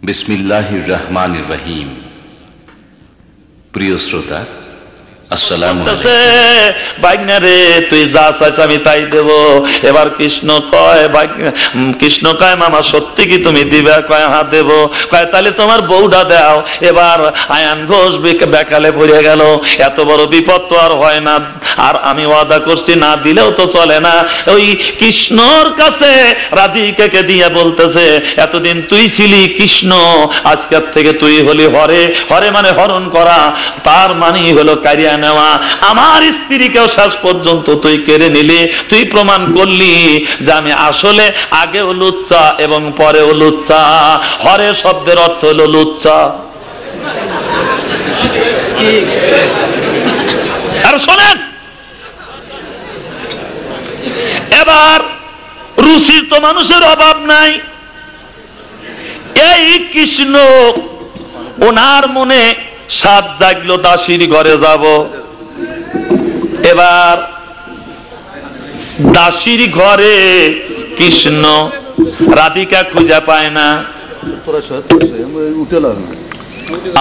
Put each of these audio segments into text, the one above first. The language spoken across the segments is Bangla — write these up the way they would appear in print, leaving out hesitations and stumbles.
বিসমিল্লাহির রহমানির রহিম। প্রিয় শ্রোতা, আসসালামু আলাইকুম। বাইনা রে তুই যা চাইছ আমি তাই দেব। এবার কৃষ্ণ কয় মামা সত্যি কি তুমি দিবে? কয় হ্যাঁ দেব। কয় তাহলে তোমার বউটা দাও। এবার আয়ান ঘোষ বেকালে পড়ে গেল। এত বড় বিপদ তো আর হয় না, আর আমি ওয়াদা করছি না দিলেও তো চলে না। ওই কৃষ্ণর কাছে রাধিকাকে দিয়ে বলতেছে, এতদিন তুই ছিলি কৃষ্ণ, আজকের থেকে তুই হলি হরে। হরে মানে হরণ করা, তার মানেই হলো কারিয়া নেওয়া। আমার স্ত্রীকেও শেষ পর্যন্ত তুই কেড়ে নিলি। তুই প্রমাণ করলি যে আমি আসলে আগেও লুচ্চা এবং পরেও লুচ্চা। হরে শব্দের অর্থ হলো লুচ্চা। আর শোনেন, এবার রুচির তো মানুষের অভাব নাই। এই কৃষ্ণ, ওনার মনে সাত জাগলো দাসীর ঘরে যাব। এবার দাসীর ঘরে কৃষ্ণ রাধিকা খুঁজে পায় না।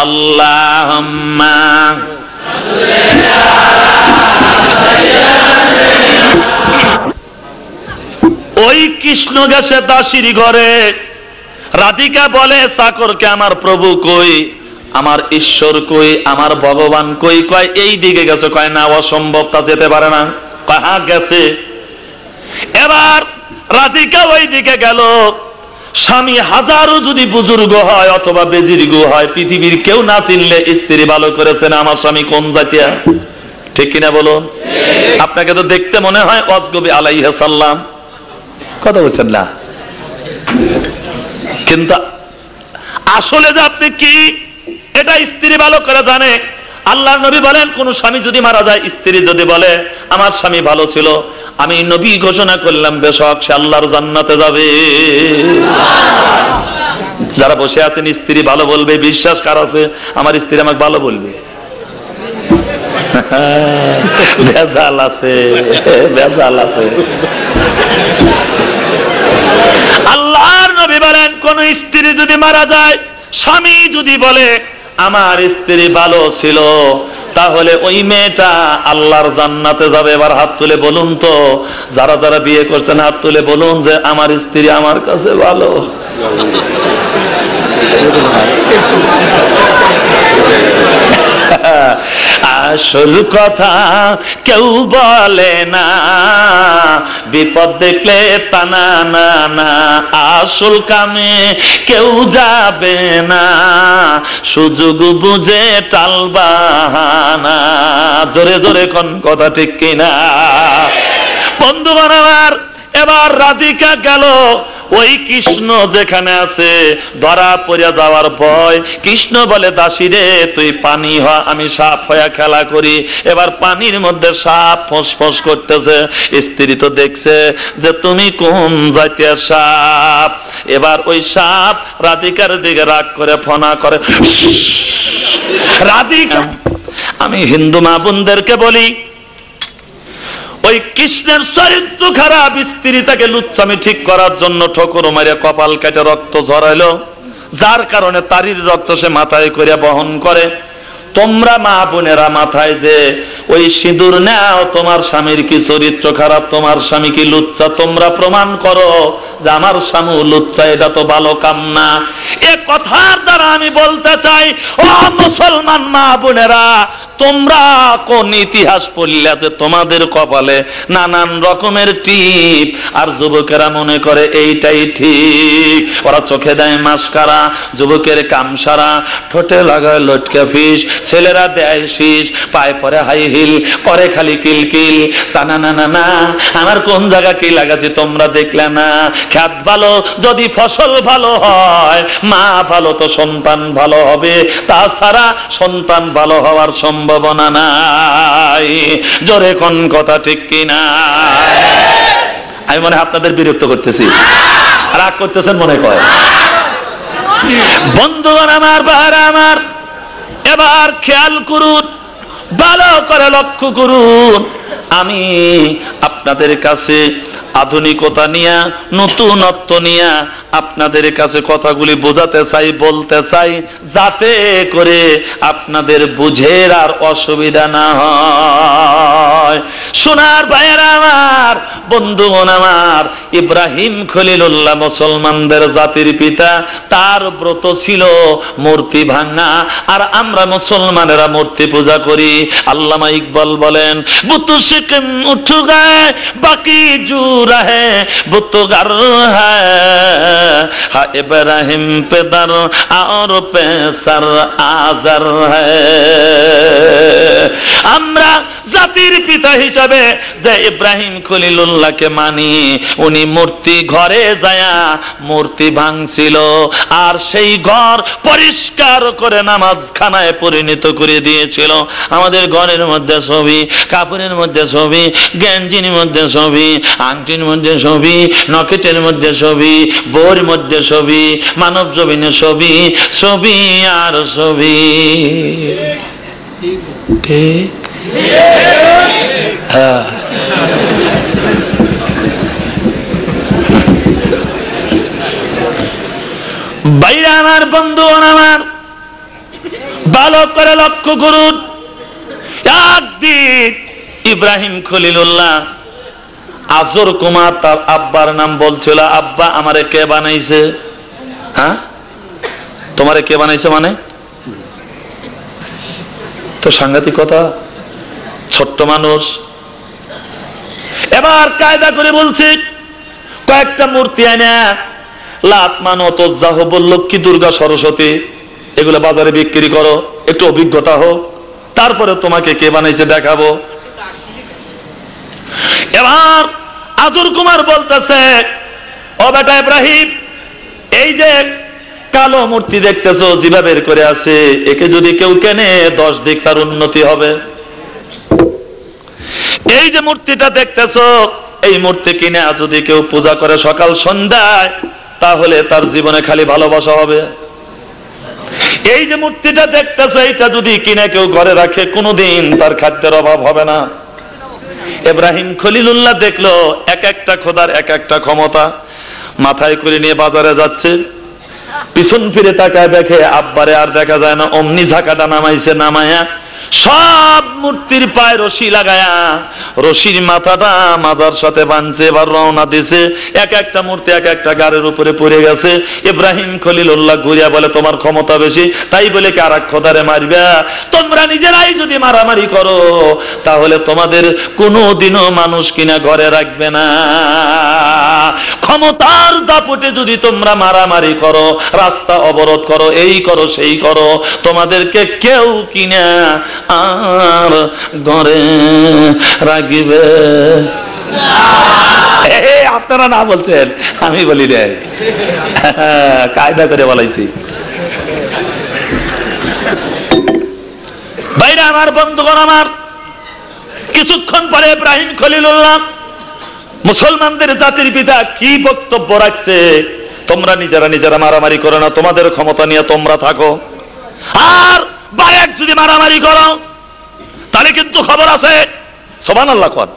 আল্লাহুম্মা ওই কৃষ্ণ গেছে দাসীর ঘরে। রাধিকা বলে চাকরকে, আমার প্রভু কই, আমার ঈশ্বর কই, আমার ভগবান কই? কয় এই দিকে গেছে। কয় না, অসম্ভব, তা যেতে পারে না। কয় হ্যাঁ গেছে। এবার রাধিকা ওই দিকে গেল। স্বামী হাজারো যদি বুজুর্গ হয় অথবা বেজির্গ হয়, পৃথিবীর কেউ না চিনলে স্ত্রী ভালো করেছে না আমার স্বামী কোন জাতীয়, ঠিক কিনা বলুন? আপনাকে তো দেখতে মনে হয় অজগবি আলাইহিস সালাম, কথা বলছেন না? কিন্তু আসলে যে আপনি কি, এটা স্ত্রী ভালো করে জানে। আল্লাহর নবী বলেন, কোন স্বামী যদি মারা যায়, স্ত্রী যদি বলে আমার স্বামী ভালো ছিল, আমি নবী ঘোষণা করলাম বেশক সে আল্লাহর জান্নাতে যাবে। যারা বসে আছেন স্ত্রী ভালো বলবে, বিশ্বাস কার আছে আমার স্ত্রী আমাকে ভালো বলবে? ভেজাল আছে, ভেজাল আছে। আল্লাহর নবী বলেন, কোন স্ত্রী যদি মারা যায়, স্বামী যদি বলে আমার স্ত্রী ভালো ছিল, তাহলে ওই মেয়েটা আল্লাহর জান্নাতে যাবে। এবার হাত তুলে বলুন তো, যারা যারা বিয়ে করছেন হাত তুলে বলুন যে আমার স্ত্রী আমার কাছে ভালো। আসল কথা কেউ বলে না, বিপদ দেখলে টানা না না, আসল কামে কেউ যাবে না, সুযোগ বুঝে টালবাহানা। জোরে জোরে কোন কথা, ঠিক কিনা বন্ধুগণ আমার? এবার রাধিকা গেল। ওই কৃষ্ণ যেখানে আছে, ধরা পড়ে যাওয়ার ভয়। কৃষ্ণ বলে, দাসী রে তুই পানি হ, আমি সাপ হয়ে খেলা করি। এবার পানির মধ্যে সাপ ফোঁস করতেছে। স্ত্রী তো দেখছে যে তুমি কোন জাতীয় সাপ। এবার ওই সাপ রাধিকার দিকে রাগ করে ফনা করে। রাধিকা, আমি হিন্দু মা বোনদেরকে বলি, ওই কৃষ্ণের চরিত্র খারাপ। স্ত্রী তাকে লুচ্চামি ঠিক করার জন্য ঠোকর মারে কপাল কেটে রক্ত ঝরাইলো, যার কারণে তারির রক্ত সে মাথায় করে বহন করে। তোমরা মা বোনেরা মাথায় যে ওই সিঁদুর নাও, তোমার স্বামীর কি চরিত্র খারাপ, তোমার স্বামী কি লুচ্চা, তোমরা প্রমাণ করো যে আমার স্বামী লুচ্চা। এটা তো ভালো কাম না। এ কথার দ্বারা আমি বলতে চাই, ও মুসলমান মা বোনেরা, তোমরা কোন ইতিহাস পড়লে যে তোমাদের কপালে নানান রকমের টিপ, আর যুবকেরা মনে করে এইটাই ঠিক। ওরা চোখে দেয় মাস্কারা, যুবকের কামসারা, ঠোঁটে লাগায় লটকা ফিস, ছেলেরা দেয় শীষ, পায়ে পরে হাই হিল, করে খালি কিলকিল। তা না না না না, আমার কোন জায়গা কি লাগাছি তোমরা দেখলে না? খেত ভালো যদি ফসল ভালো হয়, মা ভালো তো সন্তান ভালো হবে, তাছাড়া সন্তান ভালো হওয়ার সম্ভাবনা নাই। জোরে কোন কথা, ঠিক কিনা? আমি মনে হয় আপনাদের বিরক্ত করতেছি, রাগ করতেছেন মনে কয়। বন্ধুগণ আমার, বাহারা আমার, এবার খেয়াল করুন, ভালো করে লক্ষ্য করুন। আমি আপনাদের কাছে আধুনিকতা নিয়ে, নতুনত্ব নিয়ে আপনাদের কাছে কথাগুলি বোঝাতে চাই, বলতে চাই, যাতে করে আপনাদের বুঝের আর অসুবিধা না হয়। সোনার ভাইয়েরা আমার, বন্ধুগণ আমার, ইব্রাহিম খলিলুল্লাহ মুসলমানদের জাতির পিতা। তার ব্রত ছিল মূর্তি ভাঙা, আর আমরা মুসলমানেরা মূর্তি পূজা করি। আল্লামা ইকবাল বলেন, বুত শিকম উঠ গায়ে বাকি জু রহে বুত গর হ্যাঁ ইব্রাহিম পেদার আর পেসার আজার হ্যাঁ। আমরা জাতির পিতা হিসাবে যে ইব্রাহিম খলিলুল্লাহকে মানি, উনি মূর্তি ঘরে যায়া মূর্তি ভাঙছিল, আর সেই ঘর পরিষ্কার করে নামাজখানায় পরিণত করে দিয়েছিল। আমাদের ঘরের মধ্যে ছবি, কাপড়ের মধ্যে ছবি, গেঞ্জির মধ্যে ছবি, আংটির মধ্যে ছবি, নকেটের মধ্যে ছবি, বইয়ের মধ্যে ছবি, মানব জমিনে ছবি, ছবি আর ছবি। ঠিক বাইরে আমার বন্ধু আমার, ভালো করে লক্ষ্য করুন। একদিন ইব্রাহিম খলিলুল্লাহ আজর কুমার তার আব্বার নাম বলছিল, আব্বা আমারে কে বানাইছে? হ্যাঁ, তোমারে কে বানাইছে? মানে তো সাংঘাতিক কথা, ছোট্ট মানুষ। এবার কায়দা করে বলছে, কয়েকটা মূর্তি আনা লাত মানত জাহবল লক্ষ্মী দুর্গা সরস্বতী এগুলো বাজারে বিক্রি করো, একটু অভিজ্ঞতা হোক, তারপরে তোমাকে কে বানাইছে দেখাবো। এবার আজর কুমার বলতেছে, ও বেটা ইব্রাহিম, এই যে কালো মূর্তি দেখতেছো জিবা বের করে আছে, একে যদি কেউ কেনে 10 দিক তার উন্নতি হবে। এই যে মূর্তিটা দেখতেছো, এই মূর্তি কিনে যদি কেউ পূজা করে সকাল সন্ধ্যায়, তাহলে তার জীবনে খালি ভালোবাসা হবে। এই যে মূর্তিটা দেখতেছো, এইটা যদি কিনে কেউ ঘরে রাখে, কোনোদিন তার খাদ্যের অভাব হবে না। ইব্রাহিম খলিলুল্লাহ দেখলো এক একটা খোদার এক একটা ক্ষমতা, মাথায় করে নিয়ে বাজারে যাচ্ছে, পিছন ফিরে তাকায় দেখে আব্বারে আর দেখা যায় না। অমনি ঝাঁকাটা নামাইছে, নামায়া সব মূর্তির পায়ে রশি লাগায়া রশির মাথাটা মাজার সাথে বাঁধছে। এবার রওনা দিছে, এক একটা মূর্তি এক একটা গাড়ির উপরে পড়ে গেছে। ইব্রাহিম খলিলুল্লাহ ঘুরিয়া বলে, তোমার ক্ষমতা বেশি, তাই বলে কি আর এক খোদারে মারবে? তোমরা নিজেরাই যদি মারামারি করো, তাহলে তোমাদের কোনোদিনও মানুষ কিনা ঘরে রাখবে না। ক্ষমতার দাপটে যদি তোমরা মারামারি করো, রাস্তা অবরোধ করো, এই করো সেই করো, তোমাদেরকে কেউ কিনা আর ঘরে রাখবে। আপনারা না বলছেন, আমি বলি রে, কায়দা করে বলাইছি। বাইরে আমার বন্ধুগণ আমার, কিছুক্ষণ পরে ইব্রাহিম খলিলুল্লাহ মুসলমানদের জাতির পিতা কি বক্তব্য রাখছে, তোমরা নিজেরা নিজেরা মারামারি করো না, তোমাদের ক্ষমতা নিয়ে তোমরা থাকো, আর বারেক যদি মারামারি করো তাহলে কিন্তু খবর আছে। সুবহানাল্লাহ কোন।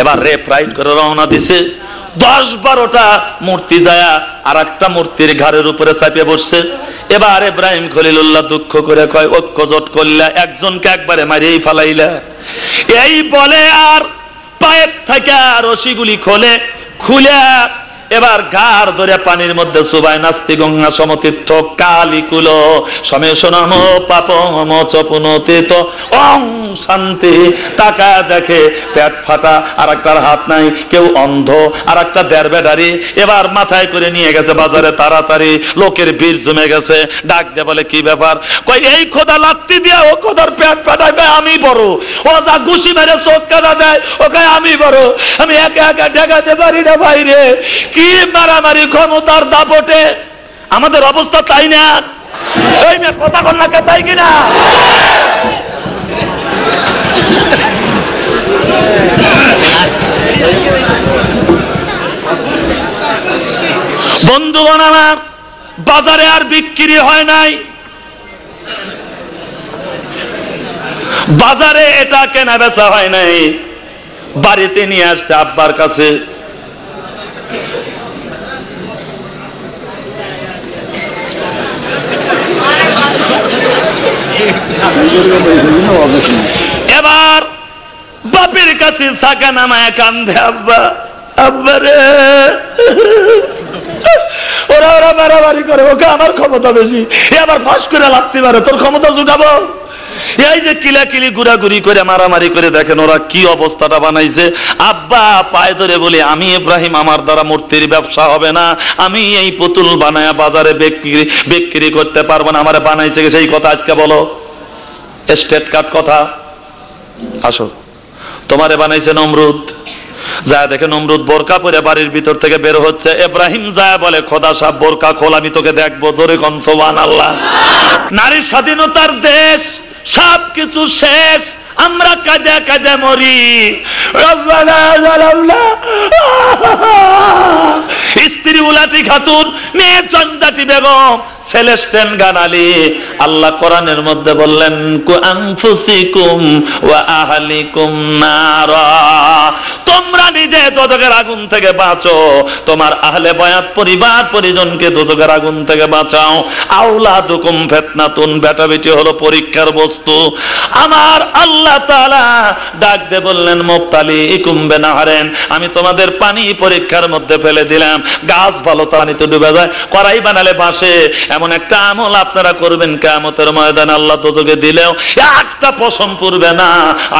এবার রেপ রাইট করে রওনা দিছে। 10-12টা মূর্তি যায় আর একটা মূর্তির ঘাড়ের উপরে চাপিয়ে বসছে। এবার ইব্রাহিম খলিলুল্লাহ দুঃখ করে কয়, ঐক্য জোট করলা, একজনকে একবারে মারিয়েই ফালাইলা। এই বলে আর পায়ের থেকে রশিগুলি খুলে এবার ঘাড় ধরে পানির মধ্যে সুবাই নাস্তি গঙ্গা সমতীর্থ কালিকুল সমেশনম পাপম চপুনতীত ওং শান্তি। টাকা দেখে পেট ফাটা, আর একটার হাত নাই, কেউ অন্ধ, আর একটা দেড়বেডারি। এবার মাথায় করে নিয়ে গেছে বাজারে তাড়াতাড়ি, লোকের ভিড় জমে গেছে। ডাক দিয়ে বলে, কি ব্যাপার? কই, এই খোদা লাত্তি দিয়া ও খোদার পেট ফাটায়, আমি বড়। ও যা ঘুষি মেরে চোখ কাটা দেয়, ও কয় আমি বড়। আমি একা একা ঠেকাতে পারি না বাইরে। কি মারামারি ক্ষমতার দাপটে, আমাদের অবস্থা তাই না? এই মেয়ে কথা বল না, তাই কিনা? বন্ধুগণ আমার, বাজারে আর বিক্রি হয় নাই। বাজারে এটা কেনা বেচা হয় নাই। বাড়িতে নিয়ে আসছে আব্বার কাছে। এবার বাপের কাছে ছাকা নামায় কান্দে, আব্বা আব্বা রে, ওরা ওরা বাড়াবাড়ি করে, ওকে আমার ক্ষমতা বেশি, এবার ফাঁস করে লাগতে পারে, তোর ক্ষমতা জুটাবো। এই যে কিলাকিলি ঘুরাঘুরি করে মারামারি করে দেখেন ওরা কি অবস্থাটা বানাইছে। আব্বা পায়ে ধরে বলে, আমি ইব্রাহিম, আমার দ্বারা মূর্তির ব্যবসা হবে না, আমি এই পুতুল বানায়া বাজারে বিক্রি করতে পারবো না, আমার বানাইছে সেই কথা আজকে বলো, স্টেট কার্ড কথা। আসো, তোমারে বানাইছে নমরুদ। যায় দেখে নমরুদ বোরকা পরে বাড়ির ভিতর থেকে বের হচ্ছে। ইব্রাহিম যায় বলে, খোদা সাহেব বোরকা খোল, আমি তোকে দেখবো। জোরে কোন সুবহানাল্লাহ। নারী স্বাধীনতার দেশ, সবকিছু শেষ, আমরা কাঁদে কাঁদে মরি। স্ত্রী উলাটি খাতুন, মেয়ে চন্দাটি বেগম, সেলেস্টেন গানালি। আল্লাহ কোরআনের মধ্যে বললেন, আনফুসিকুম ওয়া আহলিকুম নারা, তোমরা নিজে দোজখের আগুন থেকে বাঁচো, তোমার আহলে বায়াত পরিবার পরিজনকে দোজখের আগুন থেকে বাঁচাও। আওলাদুকুম ফিতনাতুন, বেটা বেটি হলো পরীক্ষার বস্তু। আমার আল্লাহ তাআলা ডাক দিয়ে বললেন, মুবতালিকুম বিনাহারিন, আমি তোমাদের পানি পরীক্ষার মধ্যে ফেলে দিলাম। গাছ ভালো পানিতে ডুবে যায়, কড়াই বানালে বাসে। এমন একটা আমল আপনারা করবেন, কিয়ামতের ময়দানে আল্লাহ দোজখে দিলেও একটা পশম পড়বে না,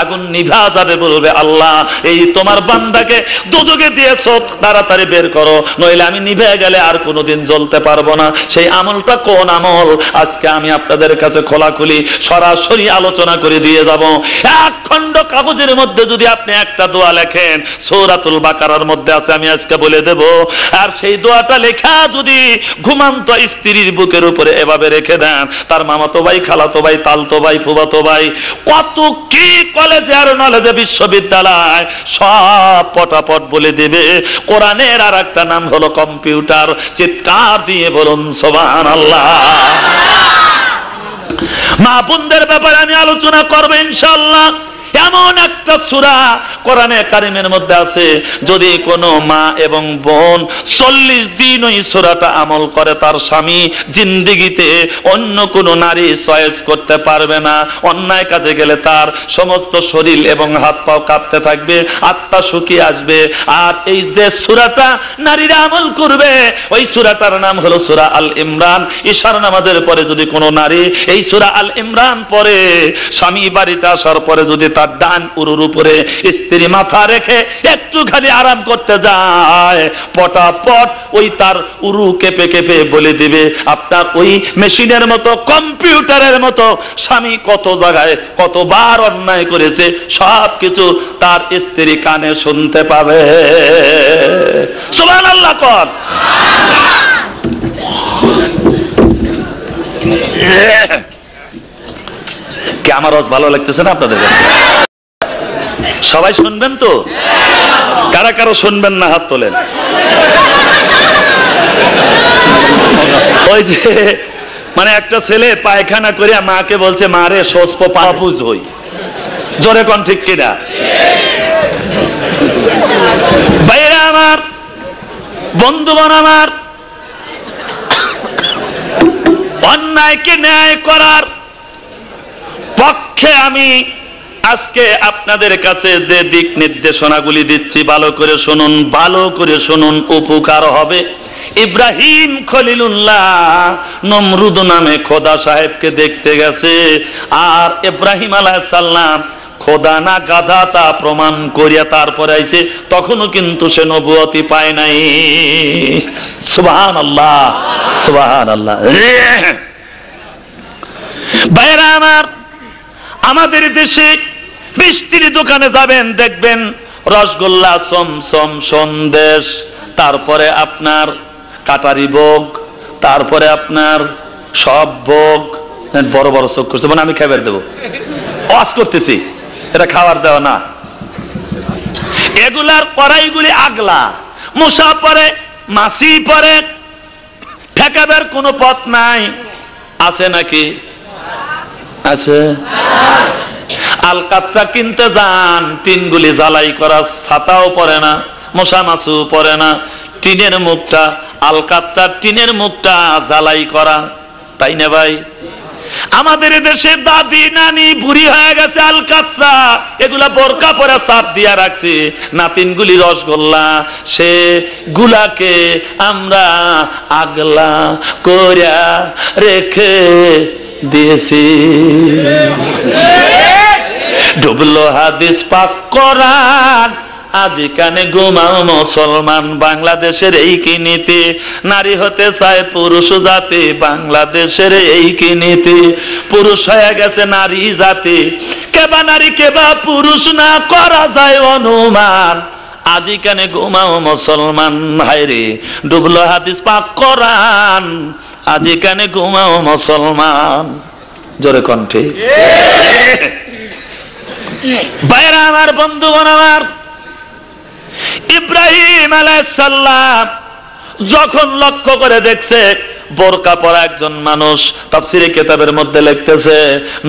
আগুন নিভা যাবে। বলবে, আল্লাহ এই তোমার বান্দাকে দোজখে দিয়েছো, তাড়াতাড়ি বের করো, নইলে আমি নিভে গেলে আর কোনোদিন জ্বলতে পারবো না। সেই আমলটা কোন আমল, আজকে আমি আপনাদের কাছে খোলাখুলি সরাসরি আলোচনা করে দিয়ে যাব। এক খণ্ড কাগজের মধ্যে যদি আপনি একটা দোয়া লেখেন, সূরাতুল বাকারার মধ্যে আছে, আমি আজকে বলে দেব। আর সেই দোয়াটা লেখা যদি ঘুমান্ত স্ত্রীর বুকের উপরে এভাবে রেখে দেন, তার মামাতো ভাই, খালাতো ভাই, তালতো ভাই, ফুফাতো ভাই, কত কি কলেজে আর নলেজে বিশ্ববিদ্যালয় সব পটাপট বলে দেবে। কোরআনের আর একটা নাম হলো কম্পিউটার। চিৎকার দিয়ে বলুন সুবহানাল্লাহ। মা বোনদের ব্যাপারে আমি আলোচনা করব ইনশাআল্লাহ। এমন একটা সূরা কোরআনে কারিমের মধ্যে আছে, যদি কোনো মা এবং বোন 40 দিন ওই সূরাটা আমল করে, তার স্বামী জিন্দেগিতে অন্য কোনো নারী চয়েস করতে পারবে না। অন্যায় কাজে গেলে তার সমস্ত শরীর এবং হাত পা কাঁপতে থাকবে, আত্মা শুকিয়ে আসবে। আর এই যে সূরাটা নারীরা আমল করবে, ওই সূরাটার নাম হলো সূরা আল ইমরান। ইশার নামাজের পরে যদি কোনো নারী এই সূরা আল ইমরান পড়ে, স্বামী বাড়িতে আসার পরে যদি তার ডান উরুর উপরে স্ত্রী মাথা রেখে একটু খালি আরাম করতে যায়, পটাপট ওই তার উরু কেঁপে কেঁপে বলে দিবে। আপনার ওই মেশিনের মতো, কম্পিউটারের মতো স্বামী কত জায়গায় কতবার অন্যায় করেছে, সবকিছু তার স্ত্রী কানে শুনতে পাবে। সুবহানাল্লাহ কর। কি আমার আওয়াজ ভালো লাগতেছে না আপনাদের কাছে? সবাই শুনবেন তো? কারা কারা শুনবেন না হাত তোলেন। ওই যে মানে একটা ছেলে পায়খানা করে মাকে বলছে, মা রে সস্প পাপুজ হই। জোরে কোন ঠিক কিনা? ভাইরা আমার, বন্ধুগণ আমার, অন্যায়কে ন্যায় করার পক্ষে আমি আজকে আপনাদের কাছে যে দিক নির্দেশনাগুলি দিচ্ছি, ভালো করে শুনুন, ভালো করে শুনুন, উপকার হবে। ইব্রাহিম খলিলুল্লাহ নমরুদ নামে খোদা সাহেবকে দেখতে গেছে, আর ইব্রাহিম আলাইহিস সালাম খোদা না গাধা তা প্রমাণ করিয়া তারপরে আইছে, তখনও কিন্তু সে নবুয়তি পায় নাই। সুবহানাল্লাহ, সুবহানাল্লাহ। ভাইরা আমার, আমাদের দেশে মিষ্টির দোকানে যাবেন, দেখবেন রসগোল্লা, চমচম, সন্দেশ, তারপরে আপনার কাটারি ভোগ, তারপরে আপনার সব ভোগ। বড় বড় চোখ করছে, মানে আমি খাবার দেবো, ওয়াজ করতেছি, এটা খাবার দেওয়া না। এগুলার কড়াইগুলি আগলা, মশা পরে, মাছি পরে, ঠেকাবার কোনো পথ নাই। আছে নাকি? আছে। আলকাতরা কিনতে যান, টিনগুলি জ্বালাই করা, ছাতাও পরে না, মশা মাছু পরে না, টিনের মুখটা, আলকাতরা টিনের মুখটা জ্বালাই করা, তাই না ভাই? আমাদের দেশে দাদি নানি বুড়ি হয়ে গেছে, আলকাতরা এগুলা বোরকা পরে চাপ দিয়া রাখছে, নাতিনগুলি রসগোল্লা, সে গুলাকে আমরা আগলা করিয়া রেখে দিয়েছি। ডুবলো হাদিস পাক কোরআন, আজি কানে ঘুমাও মুসলমান। বাংলাদেশের এই কি নীতি, নারী হতে চায় পুরুষ জাতি, বাংলাদেশের এই কি নীতি, পুরুষ হয়ে গেছে নারী জাতি, কেবা নারী কেবা পুরুষ না করা যায় অনুমান। আজি কানে ঘুমাও মুসলমান, হায়রে ডুবলো হাদিস পাক কোরআন, আজি কানে ঘুমাও মুসলমান। জোরে কণ্ঠে ভাইরা আমার, বন্ধুগণ আমার, ইব্রাহিম আলাইহিস সালাম যখন লক্ষ্য করে দেখছে বোরকা পরা একজন মানুষ, তাফসীরে কিতাবের মধ্যে লিখতেছে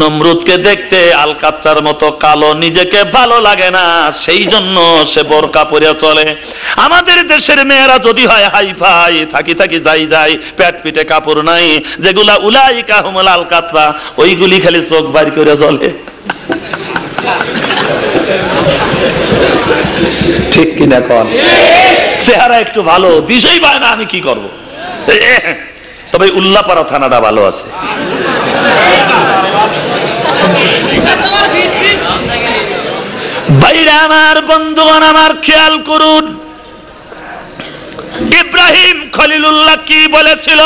নমরুদকে দেখতে আলকাতরার মতো কালো নিজেকে ভালো লাগে না, সেই জন্য সে বোরকা পরে চলে। আমাদের দেশের মেয়েরা যদি হয় হাইফাই, থাকি থাকি যাই যাই, পেট পিঠে কাপড় নাই, যেগুলা উলাইকা হুমুল আলকাতরা, ওইগুলি খালি চোখ বাইর করে চলে। ঠিক কিনা কোন? চেহারা একটু ভালো, দিশাই পায় না, আমি কি করব? তবে উল্লাপাড়া থানাটা ভালো আছে। ভাইরা আমার, বন্ধুগণ আমার, খেয়াল করুন ইব্রাহিম খলিলুল্লাহ কি বলেছিল,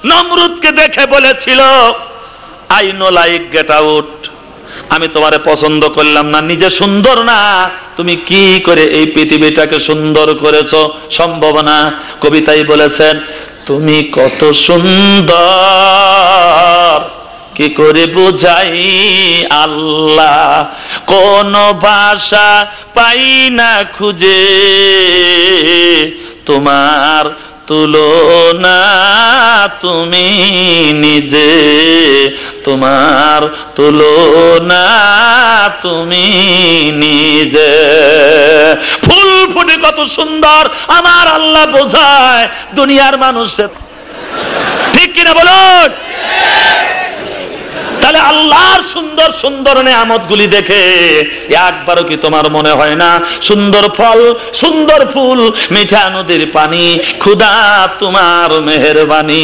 নমরুদকে দেখে বলেছিল I know like get out, আমি তোমারে পছন্দ করলাম না, নিজে সুন্দর না, তুমি কি করে এই পৃথিবীটাকে সুন্দর করেছো, সম্ভব না। কবিতায় বলেছেন তুমি কত সুন্দর, কি করে বুঝাই আল্লাহ, কোন ভাষা পাই না খুঁজে, তোমার তুলনা তুমি নিজে, তোমার তুলনা তুমি নিজে। ফুল ফুটে কত সুন্দর আমার আল্লাহ বোঝায় দুনিয়ার মানুষের, ঠিক কিনা বলুন? তাহলে আল্লাহর সুন্দর সুন্দর নেয়ামত গুলি দেখে একবারও কি তোমার মনে হয় না সুন্দর ফল, সুন্দর ফুল, মিঠা নদীর পানি, খুদা তোমার মেহেরবানি।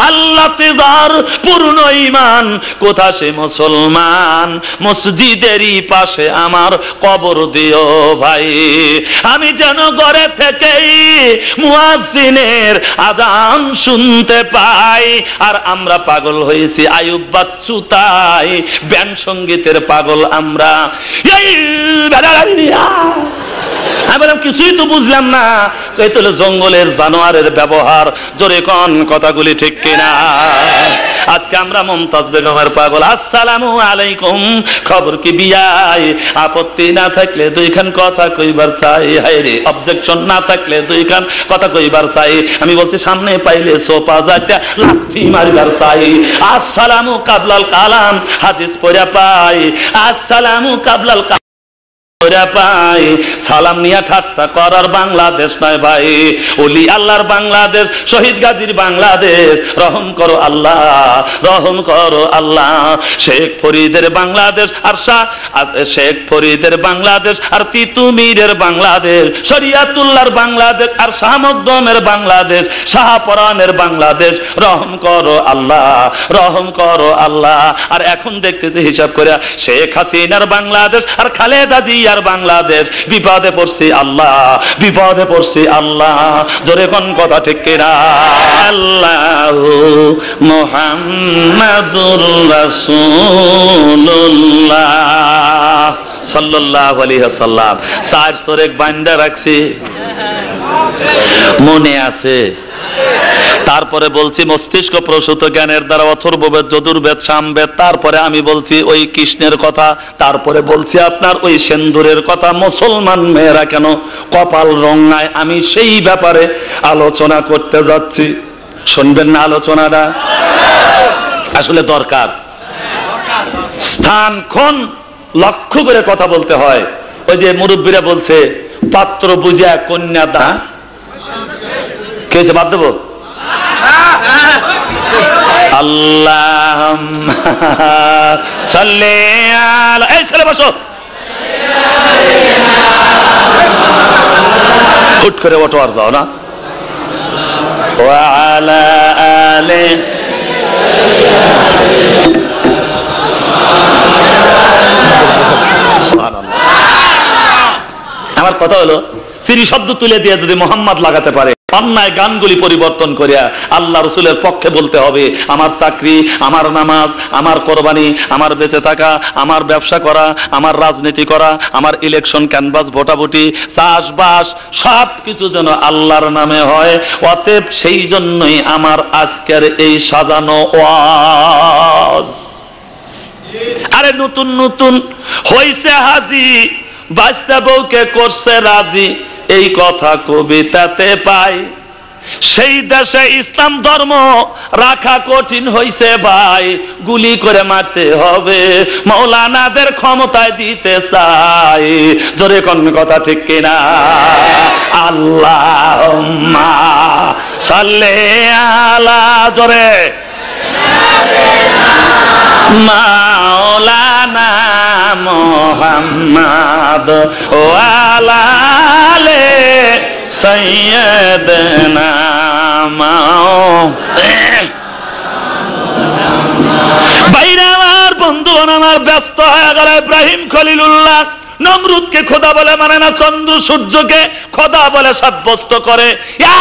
আল্লাহ যার পূর্ণ ঈমান, কোথা সে মুসলমান, মসজিদেরই পাশে আমার কবর দিও ভাই, আমি যেন ঘরে থেকেই মুয়াজ্জিনের আযান শুনতে পাই। আর আমরা পাগল হয়েছি আয়ুব বাচ্চু, তাই ব্যান সঙ্গীতের পাগল আমরা। আমি কিছুই তো বুঝলাম না, এই তো জঙ্গলের জানোয়ারের ব্যবহার। জোরে কোন কথাগুলি ঠিক কিনা? আজকে আমরা মুমতাজ বেগমের পাগল। আসসালামু আলাইকুম, খবর কি বিয়াই, আপত্তি না থাকলে দুইখান কথা কইবার চাই, হায়রে অবজেকশন না থাকলে দুইখান কথা কইবার চাই। আমি বলছি সামনে পাইলে সোপা যাইতে লাথি মারিবার চাই। আসসালামু কাবলাল কালাম, হাদিস পড়া পাই, আসসালামু কাবলাল পাই, সালাম নিয়া ঠাট্টা করার বাংলাদেশ নয় ভাই, ওলি আল্লাহর বাংলাদেশ, শহীদ গাজীর বাংলাদেশ। রহম করো আল্লাহ, রহম করো আল্লাহ। শেখ ফরিদের বাংলাদেশ আর শেখ ফরিদের বাংলাদেশ আর তিতুমিরের বাংলাদেশ, শরিয়াতুল্লাহর বাংলাদেশ আর শাহ মকদমের বাংলাদেশ, শাহপরানের বাংলাদেশ। রহম করো আল্লাহ, রহম করো আল্লাহ। আর এখন দেখতেছি হিসাব করে শেখ হাসিনার বাংলাদেশ আর খালেদা জিয়ার বাংলাদেশ। বিপদে পড়ছি আল্লাহ, বিপদে পড়ছি আল্লাহ। জোরে কোন কথা ঠিক কিনা? আল্লাহু মুহাম্মাদুর রাসূলুল্লাহ সাল্লাল্লাহু আলাইহি ওয়াসাল্লাম। চার সরেক বান্দা রাখছি, মনে আছে? তারপরে বলছি মস্তিষ্ক প্রসূত জ্ঞানের দ্বারা অথর্ববেদ, যজুর্বেদ, সামবেদ। তারপরে আমি বলছি ওই কৃষ্ণের কথা। তারপরে বলছি আপনার ওই সেন্দুরের কথা। মুসলমান মেয়েরা কেন কপাল রঙায়, আমি সেই ব্যাপারে আলোচনা করতে যাচ্ছি। শুনবেন না আলোচনাটা? আসলে দরকার। স্থান ক্ষণ লক্ষ্য করে কথা বলতে হয়। ওই যে মুরব্বীরা বলছে পাত্র বুঝা কন্যা দা, কে হচ্ছে বাদ দেবো? আল্লাহুম্মা সাল্লি আলা, এই ছেলে বসো, হুট করে ওঠো আর যাও না। ওয়া আলা আলি, আমার কথা হলো সিরি শব্দ তুলে দিয়ে যদি মোহাম্মদ লাগাতে পারে, অন্যায় গানগুলি পরিবর্তন করিয়া আল্লাহ রসুলের পক্ষে বলতে হবে আমার চাকরি, আমার নামাজ, আমার কোরবানি, আমার বেঁচে থাকা, আমার ব্যবসা করা, আমার রাজনীতি করা, আমার ইলেকশন ক্যানভাস, ভোটাভুটি, চাষবাস সব কিছু যেন আল্লাহর নামে হয়। অতএব সেই জন্যই আমার আজকের এই সাজানো ওয়াজ। আরে নতুন নতুন হইছে হাজি, বাচ্চা বউকে করছে রাজি, এই কথা কবিতাতে পাই। সেই দেশে ইসলাম ধর্ম রাখা কঠিন হইছে ভাই, গুলি করে মারতে হবে, মৌলানাদের ক্ষমতায় দিতে চাই। জোরে কোন কথা ঠিক কিনা? আল্লাহুম্মা সাল্লি আলা, জোরে মাওলানা মুহাম্মদ ওয়া আলা আলি সাইয়্যিদিনা বাইরে আমার বন্ধুগণ আমার ব্যস্ত হয়ে গেল। ইব্রাহিম খলিলুল্লাহ নমরুদকে খোদা বলে মানে না, চন্দ্র সূর্যকে খোদা বলে সাব্যস্ত করে।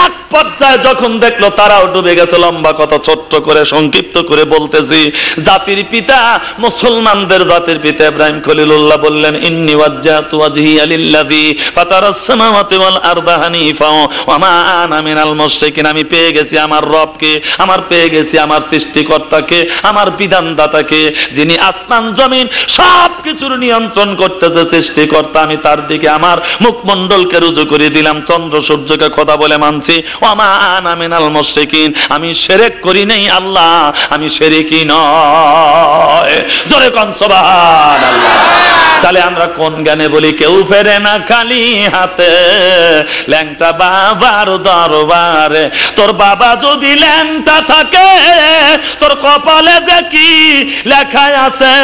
এক পর্যায়ে যখন দেখলো তারাও ডুবে গেছে, লম্বা কথা ছোট্ট করে সংক্ষিপ্ত করে বলতেছি, জাতির পিতা, মুসলমানদের জাতির পিতা ইব্রাহিম খলিলুল্লাহ বললেন ইন্নী ওয়াজ্জাহতু ওয়াজহিয়া লিল্লাযী ফাতারাস সামাওয়াতি ওয়াল আরদা হানিফা ওয়া মা আনা মিনাল মুশরিকিন। আমি পেয়ে গেছি আমার রবকে, আমার পেয়ে গেছি আমার সৃষ্টিকর্তাকে, আমার বিধানদাতাকে, যিনি আসমান জমিন সব কিছুর নিয়ন্ত্রণ করতেছে, সৃষ্টিকর্তা। আমি তার দিকে আমার মুখমণ্ডলকে রুজু করে দিলাম, চন্দ্র সূর্যকে খোদা বলে মানছি। ওয়া মা আনা মিনাল মুশরিকিন, আমি শিরক করি নাই আল্লাহ, আমি শিরকি নয়। জোরে কোন সুবহানাল্লাহ। তাহলে আমরা কোন গানে বলি কেউ ফেরে না খালি হাতে, ল্যাংটা বাবার দরবারে। তোর বাবা যদি ল্যাংটা থাকে, তোর কপালে দেখি লেখা আছে।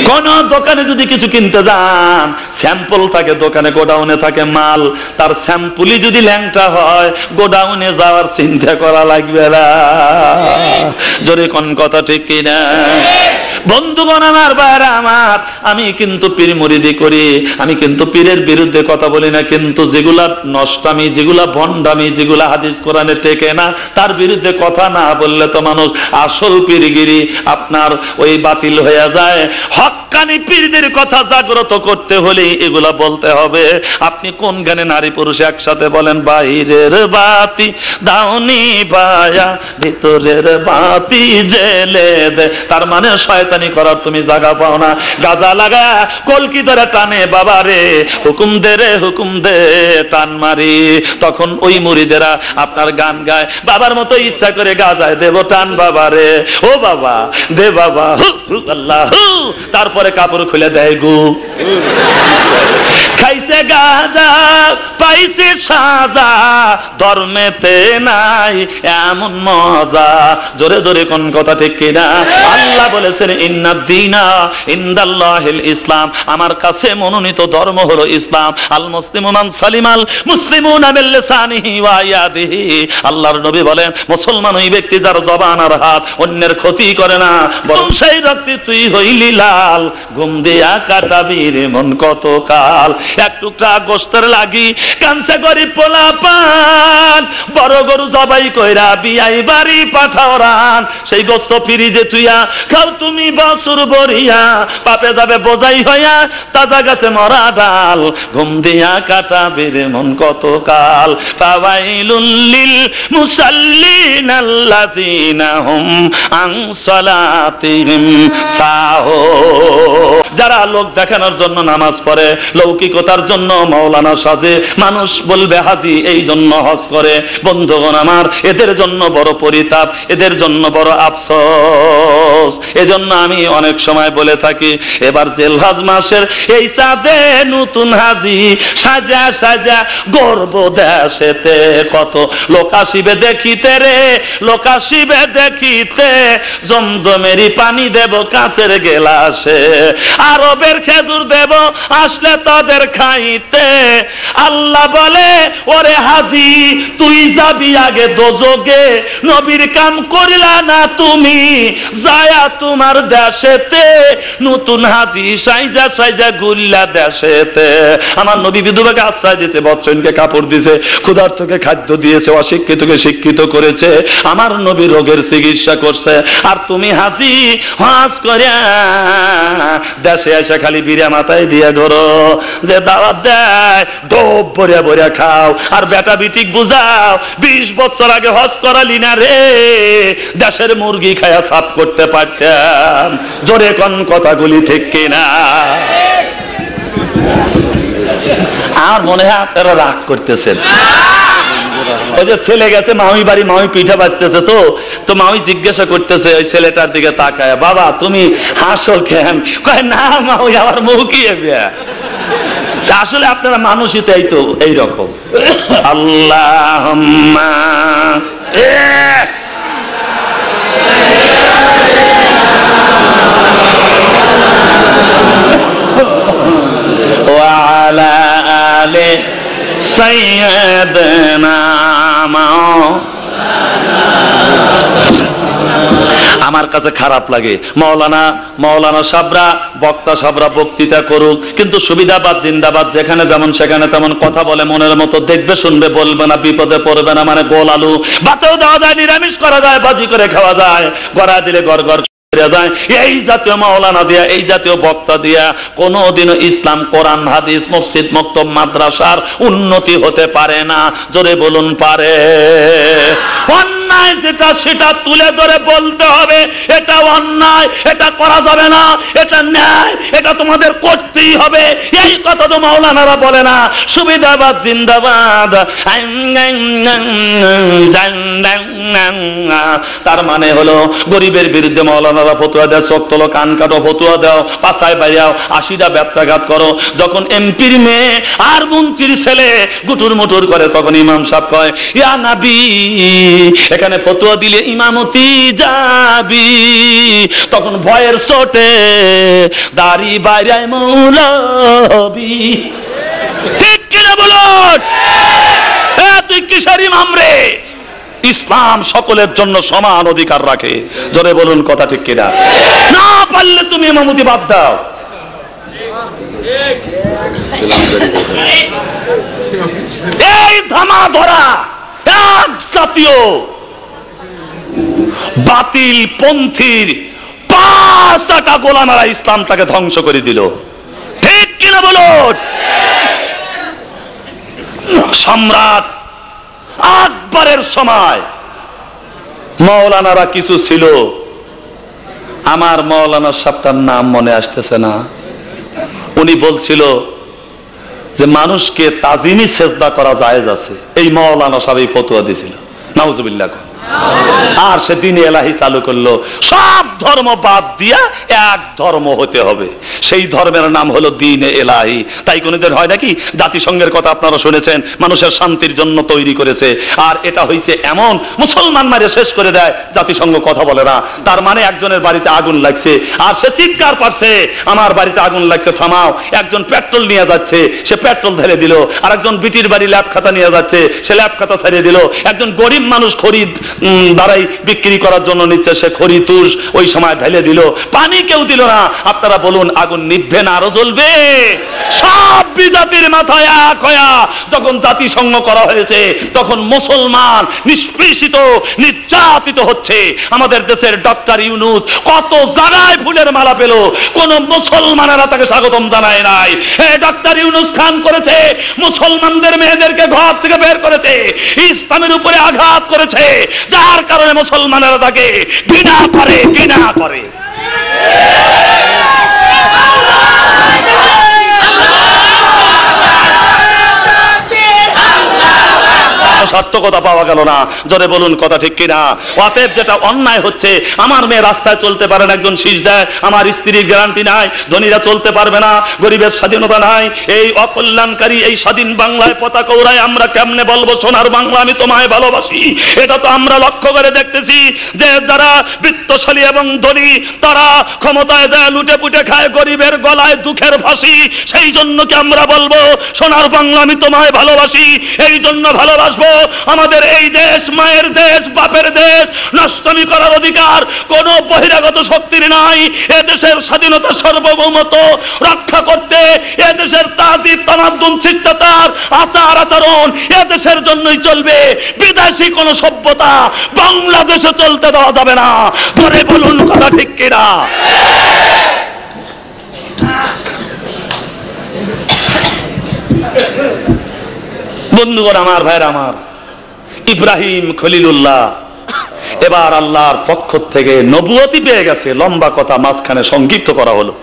কোন দোকানে যদি কিছু কিনতে যান, স্যাম্পল থাকে দোকানে, গোডাউনে থাকে মাল, তার স্যাম্পলই যদি ল্যাংটা হয়, গোডাউনে যাওয়ার চিন্তা করা লাগবে না। জোরে কোন কথা ঠিক কিনা? বন্ধুগণ আমার, বাইরে আমার, আমি কিন্তু পীর মুরিদি করি, আমি কিন্তু পীরের বিরুদ্ধে কথা বলি না, কিন্তু যেগুলা নষ্টামি, যেগুলা ভণ্ডামি, যেগুলা হাদিস কোরআনে টেকে না, তার বিরুদ্ধে কথা না বললে তো মানুষ আসল পীরগিরি আপনার ওই বাতিল হয়ে যায়। হক্কানি পীরদের কথা জাগ্রত করতে হলে এগুলা বলতে হবে। আপনি কোন গানে নারী পুরুষ একসাথে বলেন, বাইরের বাতি দাওনি ভায়া ভিতরের বাতি জেলে দে, তার মানে শয়তানি করার তুমি জায়গা পাও না। গাজা লাগা কলকি ধরে টানে বাবা রে, হুকুম দে রে হুকুম দে, টান মারি। তখন ওই মুরিদেরা আপনার গান গায়, বাবার মতো ইচ্ছা করে গাজায় দেব টান বাবা রে, ও বাবা দে বাবা, আল্লাহ, তারপরে কাপড় খুলে দেয় গু। খাইছে গাজা পাইছে সাজা, ধর্মেতে নাই এমন মজা। জোরে জোরে কোন কথা ঠিক কিনা? আল্লাহ বলেছেন ইন্নাদ দীনা ইনদাল্লাহিল ইসলাম, আমার কাছে মনোনীত ধর্ম হলো ইসলাম। আল মুসলিমু মান সালিমাল মুসলিমুনা মিন লিসানিহি ওয়া ইয়াদিহি। আল্লাহর নবী বলেন মুসলমান ওই ব্যক্তি যার জবান আর হাত অন্যের ক্ষতি করে না, বরং সেই রক্তে তুই হইলি লাল, ঘুম দিয়া কাটাবি রে মন কত কাল। এক টুকরা গোশতের লাগি কাঞ্চা গরিব পোলা পান, বড় গরু জবাই কইরা বিয়াই বাড়ি পাঠাও রান। সেই গোশত ফ্রিজে তুইয়া খাও তুমি বছর বরিয়া, পাপে যাবে বোঝাই হইয়া তাজা গাছে মরা ডাল, ঘুম দিয়া কাটাবি রে মন কত কাল। ফাওয়াইলুল লিল মুসাল্লিন আল্লাযিনা হুম আন সালাতিহিম সাহুন। যারা লোক দেখানোর জন্য নামাজ পড়ে, লৌকিকতার জন্য মাওলানা সাজে, মানুষ বলবে হাজি এই জন্য হজ করে, বন্ধুগণ আমার, এদের জন্য বড় পরিতাপ, এদের জন্য বড় আফসোস। এজন্য আমি অনেক সময় বলে থাকি, এবার জিলহজ মাসের এই চাঁদে নতুন হাজি সাজা সাজা গর্ব দেশেতে, কত লোক আসিবে দেখিতে রে, লোক আসিবে দেখিতে, জমজমেরই পানি দেব কাচের গেলাসে, আরবের খেজুর দেব আসলে তাদের খাইতে। আল্লাহ বলে, ওরে হাজি তুই যাবি আগে দোজগে, নবীর কাম করিলা না তুমি যায়া তোমার দেশেতে, নতুন হাজি সাইজা সাইজা গুল্লা দেশেতে। আমার নবী বিধবাকে আশ্রয় দিয়েছে, বচ্চনকে কাপড় দিয়েছে, ক্ষুধার্তকে খাদ্য দিয়েছে, অশিক্ষিতকে শিক্ষিত করেছে, আমার নবী রোগের চিকিৎসা করছে। আর তুমি হাজি হজ করিয়া দেশে এসে খালি বিড়া মাথায় দিয়ে ধরো, যে দাওয়াত দেয় ডোব ভরিয়া ভরিয়া খাও, আর বেটা বিটিক বুঝাও 20 বছর আগে হজ করালি না রে, দেশের মুরগি খায়া সাফ করতে পারতাম। জোরে কোন কথাগুলি ঠিক কিনা? আর মনে হয় আপনারা রাগ করতেছেন। ওই যে ছেলে গেছে মামি বাড়ি, মামি পিঠা বাজতেছে, তো মামি জিজ্ঞাসা করতেছে ওই ছেলেটার দিকে তাকায়, বাবা তুমি হাসো কেন? কয় না মামি আমার মুখই আসলে আপনারা মানুষই তাই তো এইরকম। আল্লাহুম্মা ওয়া আলা আলি সাইয়্যিদিনা। আমার কাছে খারাপ লাগে মৌলানা সাবরা, বক্তা সাবরা বক্তৃতা করুক, কিন্তু সুবিধাবাদ জিন্দাবাদ, যেখানে যেমন সেখানে তেমন কথা বলে, মনের মতো দেখবে শুনবে বলবে না, বিপদে পড়বে না। মানে গোল আলু ভাতেও দেওয়া যায়, নিরামিষ করা যায়, ভাজি করে খাওয়া যায়, গড়া দিলে গড় গড় যায়। এই জাতীয় মাওলানা দিয়া, এই জাতীয় বক্তা দিয়া কোনদিনও ইসলাম, কোরআন, হাদিস, মসজিদ, মক্তব, মাদ্রাসার উন্নতি হতে পারে না। জোরে বলুন পারে? অন্যায় যেটা সেটা তুলে ধরে বলতে হবে, এটা অন্যায়, এটা করা যাবে না, এটা ন্যায়, এটা তোমাদের করতেই হবে। এই কথা তো মাওলানারা বলে না। সুবিধাবাদ জিন্দাবাদ। তার মানে হলো গরিবের বিরুদ্ধে মাওলানারা ফতুয়া দেয়, চোখ তোলো, কান কাটো, ফতুয়া দাও, পাছায় বাইরাও, 80টা ব্যবসাঘাত করো। যখন এমপির মেয়ে আর মন্ত্রীর ছেলে গুটুর মুটুর করে, তখন ইমাম সাহেব কয়, ইয়া নবী এখানে ফতুয়া দিলে ইমামতি যাবি। তখন ভয়ের চোটে দাড়ি বাইরায় মৌলবি। ঠিক কিনা বলুন? তুই কিসের ইমাম রে? ইসলাম সকলের জন্য সমান অধিকার রাখে। জোরে বলুন কথা ঠিক কিনা? না পারলে তুমি ইমামতি বাদ দাও। এই ধামা ধরা এক জাতীয় বাতিল পন্থীর 5টা গোলামেরা ইসলামটাকে ধ্বংস করে দিল। ঠিক কিনা বলুন? সম্রাট আকবরের সময় মাওলানারা কিছু ছিল, আমার মাওলানা সাহেবটার নাম মনে আসতেছে না, উনি বলছিল যে মানুষকে তাজিমি সেজদা করা জায়েজ আছে। এই মাওলানা সাহেব ফতোয়া দিয়েছিল, নাউজুবিল্লাহ। আর সে দ্বীনে এলাহি চালু করলো, সব ধর্ম বাদ দিয়া এক ধর্ম হতে হবে। সেই ধর্মের নাম হলো দ্বীনে এলাহি। তাই কোনদিন হয় নাকি? জাতিসংঘের কথা আপনারা শুনেছেন, মানুষের শান্তির জন্য তৈরি করেছে। আর এটা হয়েছে এমন, মুসলমান মারে শেষ করে দেয়, জাতিসংঘ কথা বলে না। তার মানে একজনের বাড়িতে আগুন লাগছে, আর সে চিৎকার পারছে, আমার বাড়িতে আগুন লাগছে, থামাও। একজন পেট্রোল নিয়ে যাচ্ছে, সে পেট্রোল ঢেলে দিল। আর একজন বিটির বাড়ি ল্যাপ খাতা নিয়ে যাচ্ছে, সে ল্যাপ খাতা ছাড়িয়ে দিল। একজন গরিব মানুষ খরিদ দাঁড়াই বিক্রি করার জন্য নিচ্ছে, সে খড়ি তুষ ওই সময় ঢেলে দিল, পানি কেউ দিল না। আপনারা বলুন, আগুন নিভবে না আরো জ্বলবে? সব বিজাতির মাথায় এক হয়া যখন জাতিসংঘ করা হয়েছে, তখন মুসলমান নিষ্পৃষিত, নির্যাতিত হচ্ছে। আমাদের দেশের ডক্টর ইউনূস কত জায়গায় ফুলের মালা পেল, কোন মুসলমানেরা তাকে স্বাগতম জানায় নাই। ডক্টর ইউনূস খান করেছে, মুসলমানদের মেয়েদেরকে ঘর থেকে বের করেছে, ইসলামের উপরে আঘাত করেছে, যার কারণে মুসলমানেরা তাকে ঘৃণা করে। সার্থকতা পাওয়া গেল না। জোরে বলুন কথা ঠিক কিনা? অতএব যেটা অন্যায় হচ্ছে, আমার মেয়ে রাস্তায় চলতে পারে না, একজন শীষ দেয়, আমার স্ত্রীর গ্যারান্টি নাই, ধনীরা চলতে পারবে না, গরিবের স্বাধীনতা নাই, এই অকল্যাণকারী এই স্বাধীন বাংলায় পতাকা উড়ায় আমরা কেমনে বলবো সোনার বাংলা আমি তোমায় ভালোবাসি? এটা তো আমরা লক্ষ্য করে দেখতেছি যে যারা বিত্তশালী এবং ধনী তারা ক্ষমতায় যায় লুটে পুটে খায়, গরিবের গলায় দুঃখের ফাঁসি। সেই জন্য কি আমরা বলবো সোনার বাংলা আমি তোমায় ভালোবাসি? এই জন্য ভালোবাসবো আমাদের এই দেশ মায়ের দেশ, বাপের দেশ, নষ্টমী করার অধিকার কোন বহিরাগত শক্তির নাই। এ দেশের স্বাধীনতা সার্বভৌমত্ব রক্ষা করতে এ দেশের তাজিব তামাদ্দুন শিষ্টাচার আচার আচরণ এ দেশের জন্যই চলবে। বিদেশি কোন সভ্যতা বাংলাদেশে চলতে দেওয়া যাবে না। পরে বলুন কথা ঠিক কিনা? বন্ধুগণ আমার, ভাইরা আমার, ইব্রাহিম খলিলুল্লাহ এবার আল্লাহর পক্ষ থেকে নবুয়তি পেয়ে গেছে। লম্বা কথা মাঝখানে সংক্ষিপ্ত করা হলো।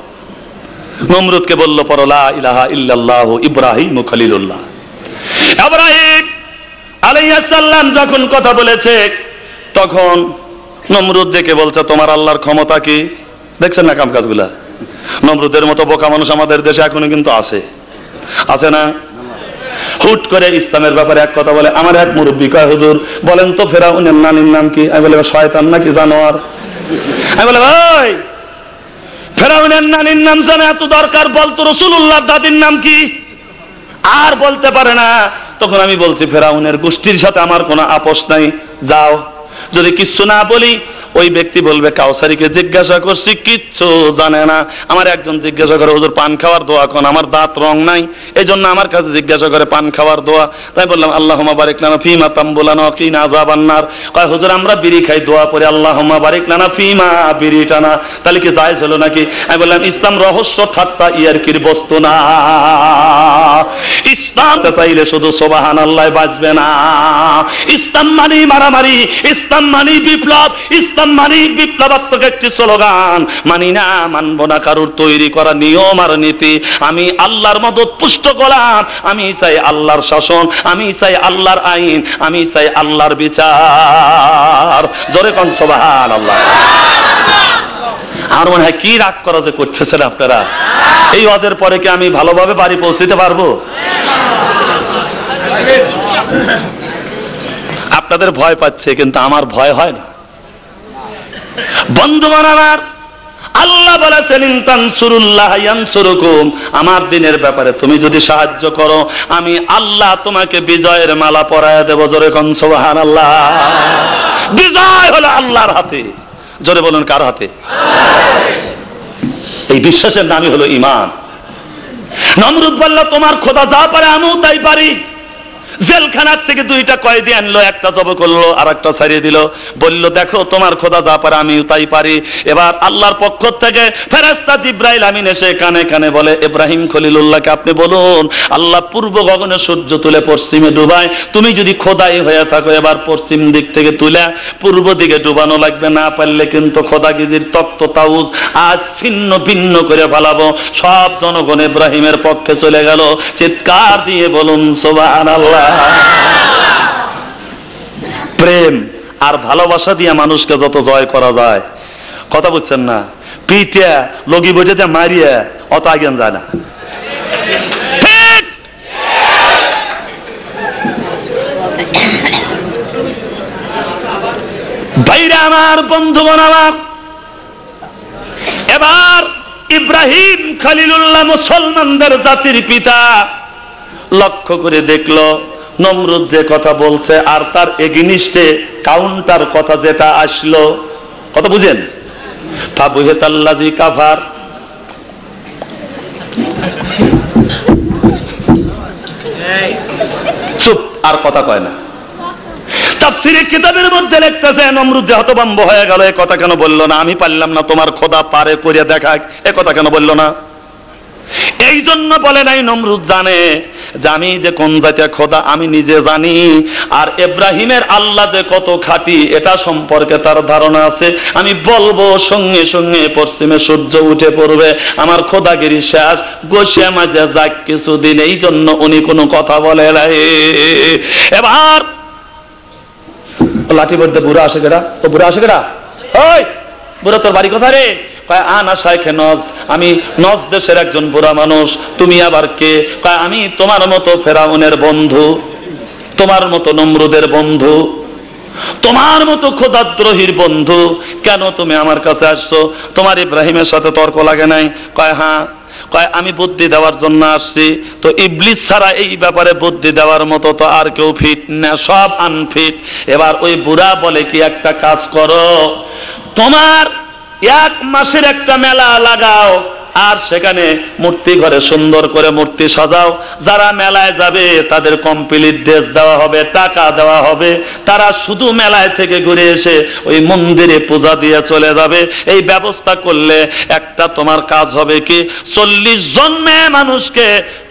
নমরুদকে বলল পড়ো লা ইলাহা ইল্লাল্লাহু ইব্রাহিম খলিলুল্লাহ। ইব্রাহিম আলাইহিস সালাম যখন কথা বলেছে তখন নমরুদ দেখে বলছে তোমার আল্লাহর ক্ষমতা কি? দেখছেন না কাম কাজগুলা? নমরুদের মতো বোকা মানুষ আমাদের দেশে এখনো কিন্তু আছে, আছে না? হুট করে ইসলামের ব্যাপারে এক কথা বলে। আমার এক মুরব্বী কয় হুজুর বলেন তো ফেরাউনের নানির নাম কি? আমি বলে শয়তান নাকি জানোয়ার? আমি বলে ভাই ফেরাউনের নানির নাম জানা এত দরকার, বলতো রাসূলুল্লাহর দাদির নাম কি? আর বলতে পারে না। তখন আমি বলছি ফেরাউনের গোষ্ঠীর সাথে আমার কোনো আপোষ নাই, যাও। যদি কিচ্ছু না বলি ওই ব্যক্তি বলবে কাউসারীকে জিজ্ঞাসা করছি কিচ্ছু জানে না। আমার একজন জিজ্ঞাসা করে হুজুর পান খাওয়ার দোয়া কোন? আমার দাঁত রং নাই, এই জন্য আমার কাছে জিজ্ঞাসা করে পান খাওয়ার দোয়া। তাই বললাম আল্লাহুম্মা বারিক লানা ফীমা তামবুলানা ওয়া কিনা আযাবান নার। কয় হুজুর আমরা বিড়ি খাই, দোয়া পড়ে আল্লাহুম্মা বারিক লানা ফীমা বিড়িটানা, তাহলে কি জায়েজ হলো নাকি? আমি বললাম ইসলাম রহস্য ঠাট্টা ইয়ারকির বস্তু না। ইসলাম চাইলে শুধু সুবহানাল্লাহ বাজবে না। ইসলাম মানে মারামারি, ইসলাম মানে বিপ্লব, ইসলাম মানে বিপ্লবাত্মক একটি স্লোগান মানি না, মানবো না কারোর তৈরি করা নিয়ম আর নীতি। আমি আল্লাহর মদত পুষ্ট গোলাম, আমি চাই আল্লাহর শাসন, আমি চাই আল্লাহর আইন, আমি চাই আল্লাহর বিচার। জোরে কোন সুবহানাল্লাহ। আর মনে হয় কি রাগ করা যে করতেছেন আপনারা? এই ওয়াজের পরে কি আমি ভালোভাবে বাড়ি পৌঁছতে পারবো? আপনাদের ভয় পাচ্ছে কিন্তু আমার ভয় হয় না। বন্ধুগণ আমার, আল্লাহ বলেছেন ইন তানসুরুল্লাহ ইয়ানসুরুকুম, আমার দিনের ব্যাপারে তুমি যদি সাহায্য করো আমি আল্লাহ তোমাকে বিজয়ের মালা পরায় দেব। জোরে কোন সুবহানাল্লাহ। বিজয় হলো আল্লাহর হাতে। জোরে বলুন কার হাতে? এই বিশ্বাসের নামই হলো ঈমান। নমরুদ বলল তোমার খোদা যা পারে আমিও তাই পারি। জেলখানার থেকে দুইটা কয়েদি আনলো, একটা জব করলো আর একটা ছাড়িয়ে দিল। বলল দেখো তোমার খোদা যা পারে আমিও তাই পারি। এবার আল্লাহর পক্ষ থেকে ফেরেশতা জিবরাইল আমিন এসে কানে কানে বলে ইব্রাহিম খলিলুল্লাহকে আপনি বলুন আল্লাহ পূর্ব গগনে সূর্য তুলে পশ্চিমে ডুবায়, তুমি যদি খোদাই হয়ে থাকো এবার পশ্চিম দিক থেকে তুলে পূর্ব দিকে ডুবানো লাগবে, না পারলে কিন্তু খোদাগিরির তক্ত তাউজ আজ ছিন্ন ভিন্ন করে ফেলাবো। সব জনগণ ইব্রাহিমের পক্ষে চলে গেল। চিৎকার দিয়ে বলুন সুবহানাল্লাহ। প্রেম আর ভালোবাসা দিয়ে মানুষকে যত জয় করা যায়, কথা বুঝছেন না, পিটিয়া লগি বইতে মারিয়া অত আগেন যায় না। ভাইরা আমার, বন্ধুগণ আমার, এবার ইব্রাহিম খলিলুল্লাহ মুসলমানদের জাতির পিতা লক্ষ্য করে দেখলো নমরুদ যে কথা বলছে আর তার এগেইনস্টে কাউন্টার কথা যেটা আসলো, কথা বুঝেন, ফাবুহিতাল্লাযী কাফার, চুপ, আর কথা কয় না। তাফসীরের কিতাবের মধ্যে লিখতেছে নমরুদ যে হতভম্ব হয়ে গেল, এই কথা কেন বললো না? আমি পারলাম না, তোমার খোদা পারে করে দেখাক, এই কথা কেন বললো না? এই জন্য বলে নাই, নমরুদ জানে যে আমি যে কোন জাতীয় খোদা আমি নিজে জানি, আর ইব্রাহিমের আল্লাহ যে কত খাঁটি এটা সম্পর্কে তার ধারণা আছে। আমি বলবো সঙ্গে সঙ্গে পশ্চিমে সূর্য উঠে পড়বে, আমার খোদাগিরি শেষ, গোসে মাঝে যাক কিছুদিন। এই জন্য উনি কোনো কথা বলে নাই। এবার লাঠি বলতে বুড়া আসে কেডা? ও বুড়া আসে কেডা? ওই বুড়া তোর বাড়ি কোথায় রে? কয় আনা শাইখে নজদ, আমি নজদ দেশের একজন বুড়া মানুষ। তুমি আবার কে? কয় আমি তোমার মতো ফেরাউনের বন্ধু, তোমার মতো নমরুদের বন্ধু, তোমার মতো খোদাদ্রোহীর বন্ধু। কেন তুমি আমার কাছে আসছো? তোমার ইব্রাহিমের সাথে তর্ক লাগে নাই? কয় হ্যাঁ। কয় আমি বুদ্ধি দেওয়ার জন্য আসছি। তো ইবলিস ছাড়া এই ব্যাপারে বুদ্ধি দেওয়ার মতো তো আর কেউ ফিট না, সব আনফিট। এবার ওই বুড়া বলে কি একটা কাজ করো, তোমার 1 মাসের একটা মেলা লাগাও, আর সেখানে মূর্তি ঘরে সুন্দর করে মূর্তি সাজাও। যারা মেলায় যাবে তাদের কমপ্লিট ড্রেস দেওয়া হবে, টাকা দেওয়া হবে, তারা শুধু মেলায় থেকে ঘুরে এসে ওই মন্দিরে পূজা দিয়ে চলে যাবে। এই ব্যবস্থা করলে একটা তোমার কাজ হবে কি, 40 জন মেয়ে মানুষকে,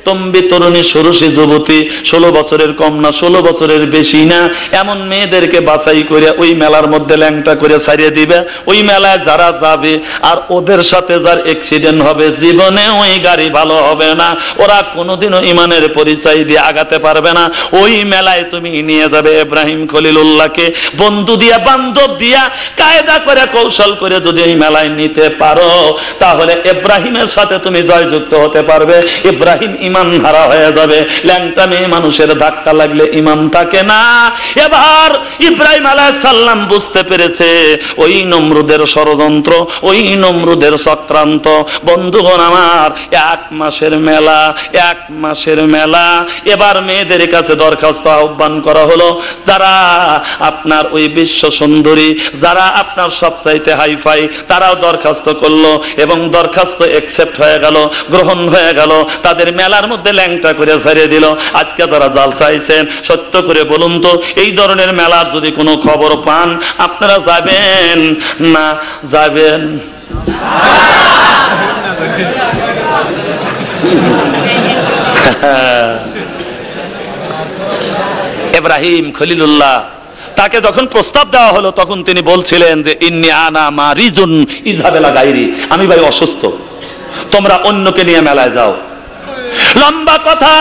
তম্বি তরুণী ষোড়শী যুবতী, 16 বছরের কম না 16 বছরের বেশি না, এমন মেয়েদেরকে বাছাই করে ওই মেলার মধ্যে ল্যাংটা করে ছাড়িয়ে দিবে। ওই মেলায় যারা যাবে আর ওদের সাথে যার অ্যাক্সিডেন্ট হবে, জীবনে ওই গাড়ি ভালো হবে না, ওরা কোনোদিনও ইমানের পরিচয় দিয়ে আগাতে পারবে না। ওই মেলায় তুমি নিয়ে যাবে ইব্রাহিম খলিলুল্লাহকে, বন্ধু দিয়া বান্ধব দিয়া কায়দা করে কৌশল করে যদি এই মেলায় নিতে পারো, তাহলে ইব্রাহিমের সাথে তুমি জয়যুক্ত হতে পারবে। ইব্রাহিম ইমান হারা হয়ে যাবে। ল্যাংটা মেয়ে মানুষের ধাক্কা লাগলে ইমান থাকে না। এবার ইব্রাহিম আলাইহিস সালাম বুঝতে পেরেছে ওই নমরুদের ষড়যন্ত্র, ওই নমরুদের চক্রান্ত। বন্ধুগণ আমার, 1 মাসের মেলা, 1 মাসের মেলা। এবার মেয়েদের কাছে দরখাস্ত আহ্বান করা হলো, যারা আপনার ওই বিশ্ব সুন্দরী, যারা আপনার সবচাইতে হাইফাই, তারাও দরখাস্ত করলো এবং দরখাস্ত অ্যাকসেপ্ট হয়ে গেল, গ্রহণ হয়ে গেল। তাদের মেলার মধ্যে ল্যাংটা করে ছাড়িয়ে দিল। আজকে তারা জাল চাইছেন, সত্য করে বলুন তো, এই ধরনের মেলার যদি কোনো খবর পান, আপনারা যাবেন না যাবেন? ইব্রাহিম খলিলুল্লাহ তাকে যখন প্রস্তাব দেওয়া হলো, তখন তিনি বলছিলেন যে ইন্নী আনা মারিজুন ইযহাবিলা গায়রি, আমি ভাই অসুস্থ, তোমরা অন্যকে নিয়ে মেলায় যাও। লম্বা কথা।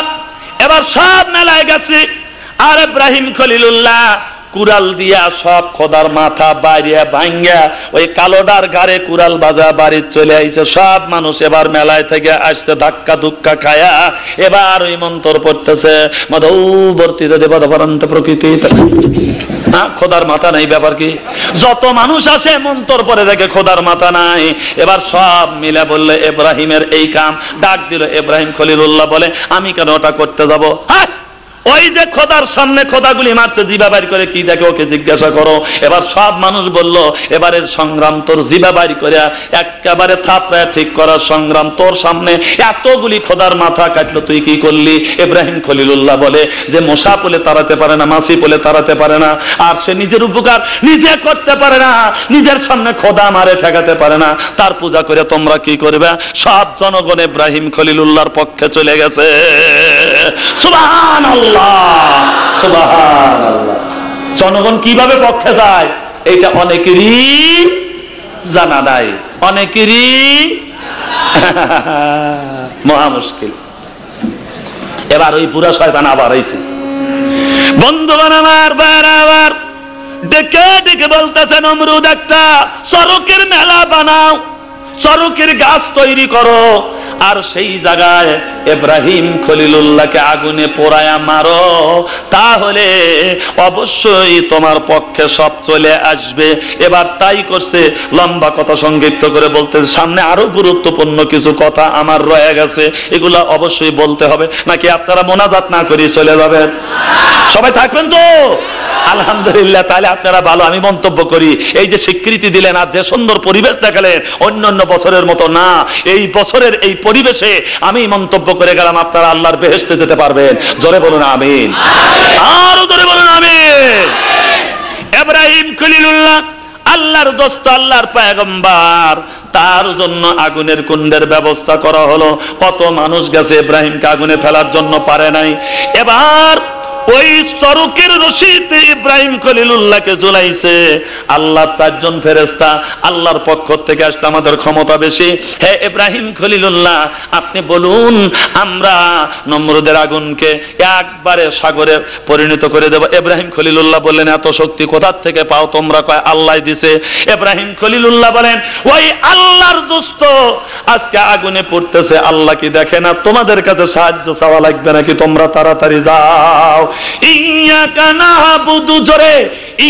এবার সব মেলায় গেছে, আর ইব্রাহিম খলিলুল্লাহ কুড়াল দিয়া সব খোদার মাথা বাইরে ভাঙ্গা ওই কালোডার গাড়ে কুড়াল বাজা বাড়ি চলে আইছে। সব মানুষ এবার মেলায় থেকে আসছে ধাক্কা ধুক্কা খায়া, এবার ওই মন্ত্র পড়তেছে, মধুবর্তীতে দেবদভরন্ত প্রকৃতি। খোদার মাথা নাই, ব্যাপার কি? যত মানুষ আসে মন্তর পরে দেখে খোদার মাথা নাই। এবার সব মিলে বললে ইব্রাহিমের এই কাম। ডাক দিল ইব্রাহিম খলিলুল্লাহ, বলে আমি কেন ওটা করতে যাব? ওই যে খোদার সামনে খোদাগুলি মারছে, জিবা বাইর করে কি দেখে ওকে জিজ্ঞাসা করো। এবার সব মানুষ বলল, এবারের সংগ্রাম তোর জিবা বাইর করে একেবারে থাপড়ায় ঠিক করার সংগ্রাম। তোর সামনে এতগুলি খোদার মাথা কাটলো, তুই কি করলি? ইব্রাহিম খলিলুল্লাহ বলে যে মশা পোলে তাড়াতে পারে না, মাছি পোলে তাড়াতে পারে না, আর সে নিজের উপকার নিজে করতে পারে না, নিজের সামনে খোদা মারে ঠেকাতে পারে না, তার পূজা করে তোমরা কি করবে? সব জনগণ ইব্রাহিম খলিলুল্লাহর পক্ষে চলে গেছে। সুবহানাল্লাহ, সুবহানাল্লাহ। জনগণ কিভাবে পক্ষে যায় এটা অনেকেরই জানা নাই, অনেকেরই মহা মুশকিল। এবার ওই বুড়া শয়তান আবার আইছে। বন্ধুগণ আমার, বারবার ডেকে ডেকে বলতেছে, নমরুদ একটা চরকের মেলা বানাও, চরকের গাছ তৈরি করো, আর সেই জায়গায় ইব্রাহিম খলিলুল্লাহকে আগুনে পোড়ায়া মারো, তাহলে অবশ্যই তোমার পক্ষে সব চলে আসবে। এবার তাই করছে। লম্বা কথা সংক্ষিপ্ত করে বলতে, সামনে আরো গুরুত্বপূর্ণ কিছু কথা আমার রয়ে গেছে, এগুলা অবশ্যই বলতে হবে। নাকি আপনারা মোনাজাত না করে চলে যাবেন? সবাই থাকবেন তো? আলহামদুলিল্লাহ, তাহলে আপনারা ভালো। আমি মন্তব্য করি, এই যে স্বীকৃতি দিলেন আর যে সুন্দর পরিবেশ দেখালেন, অন্যান্য বছরের মতো না, এই বছরের এই পরিবেশে আমি মন্তব্য করে গেলাম, আপনারা আল্লাহর বেহেশতে যেতে পারবেন। জোরে বলুন আমিন, আরো জোরে বলুন আমিন। ইব্রাহিম খলিলুল্লাহ আল্লাহর দোস্ত, আল্লাহর পয়গম্বর, তার জন্য আগুনের কুণ্ডের ব্যবস্থা করা হলো। কত মানুষ গেছে ইব্রাহিমকে আগুনে ফেলার জন্য, পারে নাই। এবার ওই চরকের রশিতে ইব্রাহিম খলিলুল্লাহকে ঝুলাইছে। আল্লাহর 4 জন ফেরেশতা আল্লাহর পক্ষ থেকে আসলে আমাদের ক্ষমতা বেশি। হে ইব্রাহিম খলিলুল্লাহ, আপনি বলুন আমরা নমরুদের আগুনকে একবারে সাগরে পরিণত করে দেব। ইব্রাহিম খলিলুল্লাহ বললেন, এত শক্তি কোথা থেকে পাও তোমরা? কয় আল্লাহ দিছে। ইব্রাহিম খলিলুল্লাহ বলেন, ওই আল্লাহর দোস্ত আজকে আগুনে পড়তেছে, আল্লাহ কি দেখে না? তোমাদের কাছে সাহায্য চাওয়া লাগবে নাকি? তোমরা তাড়াতাড়ি যাও। ইয়্যাকা না'বুদু, জোরে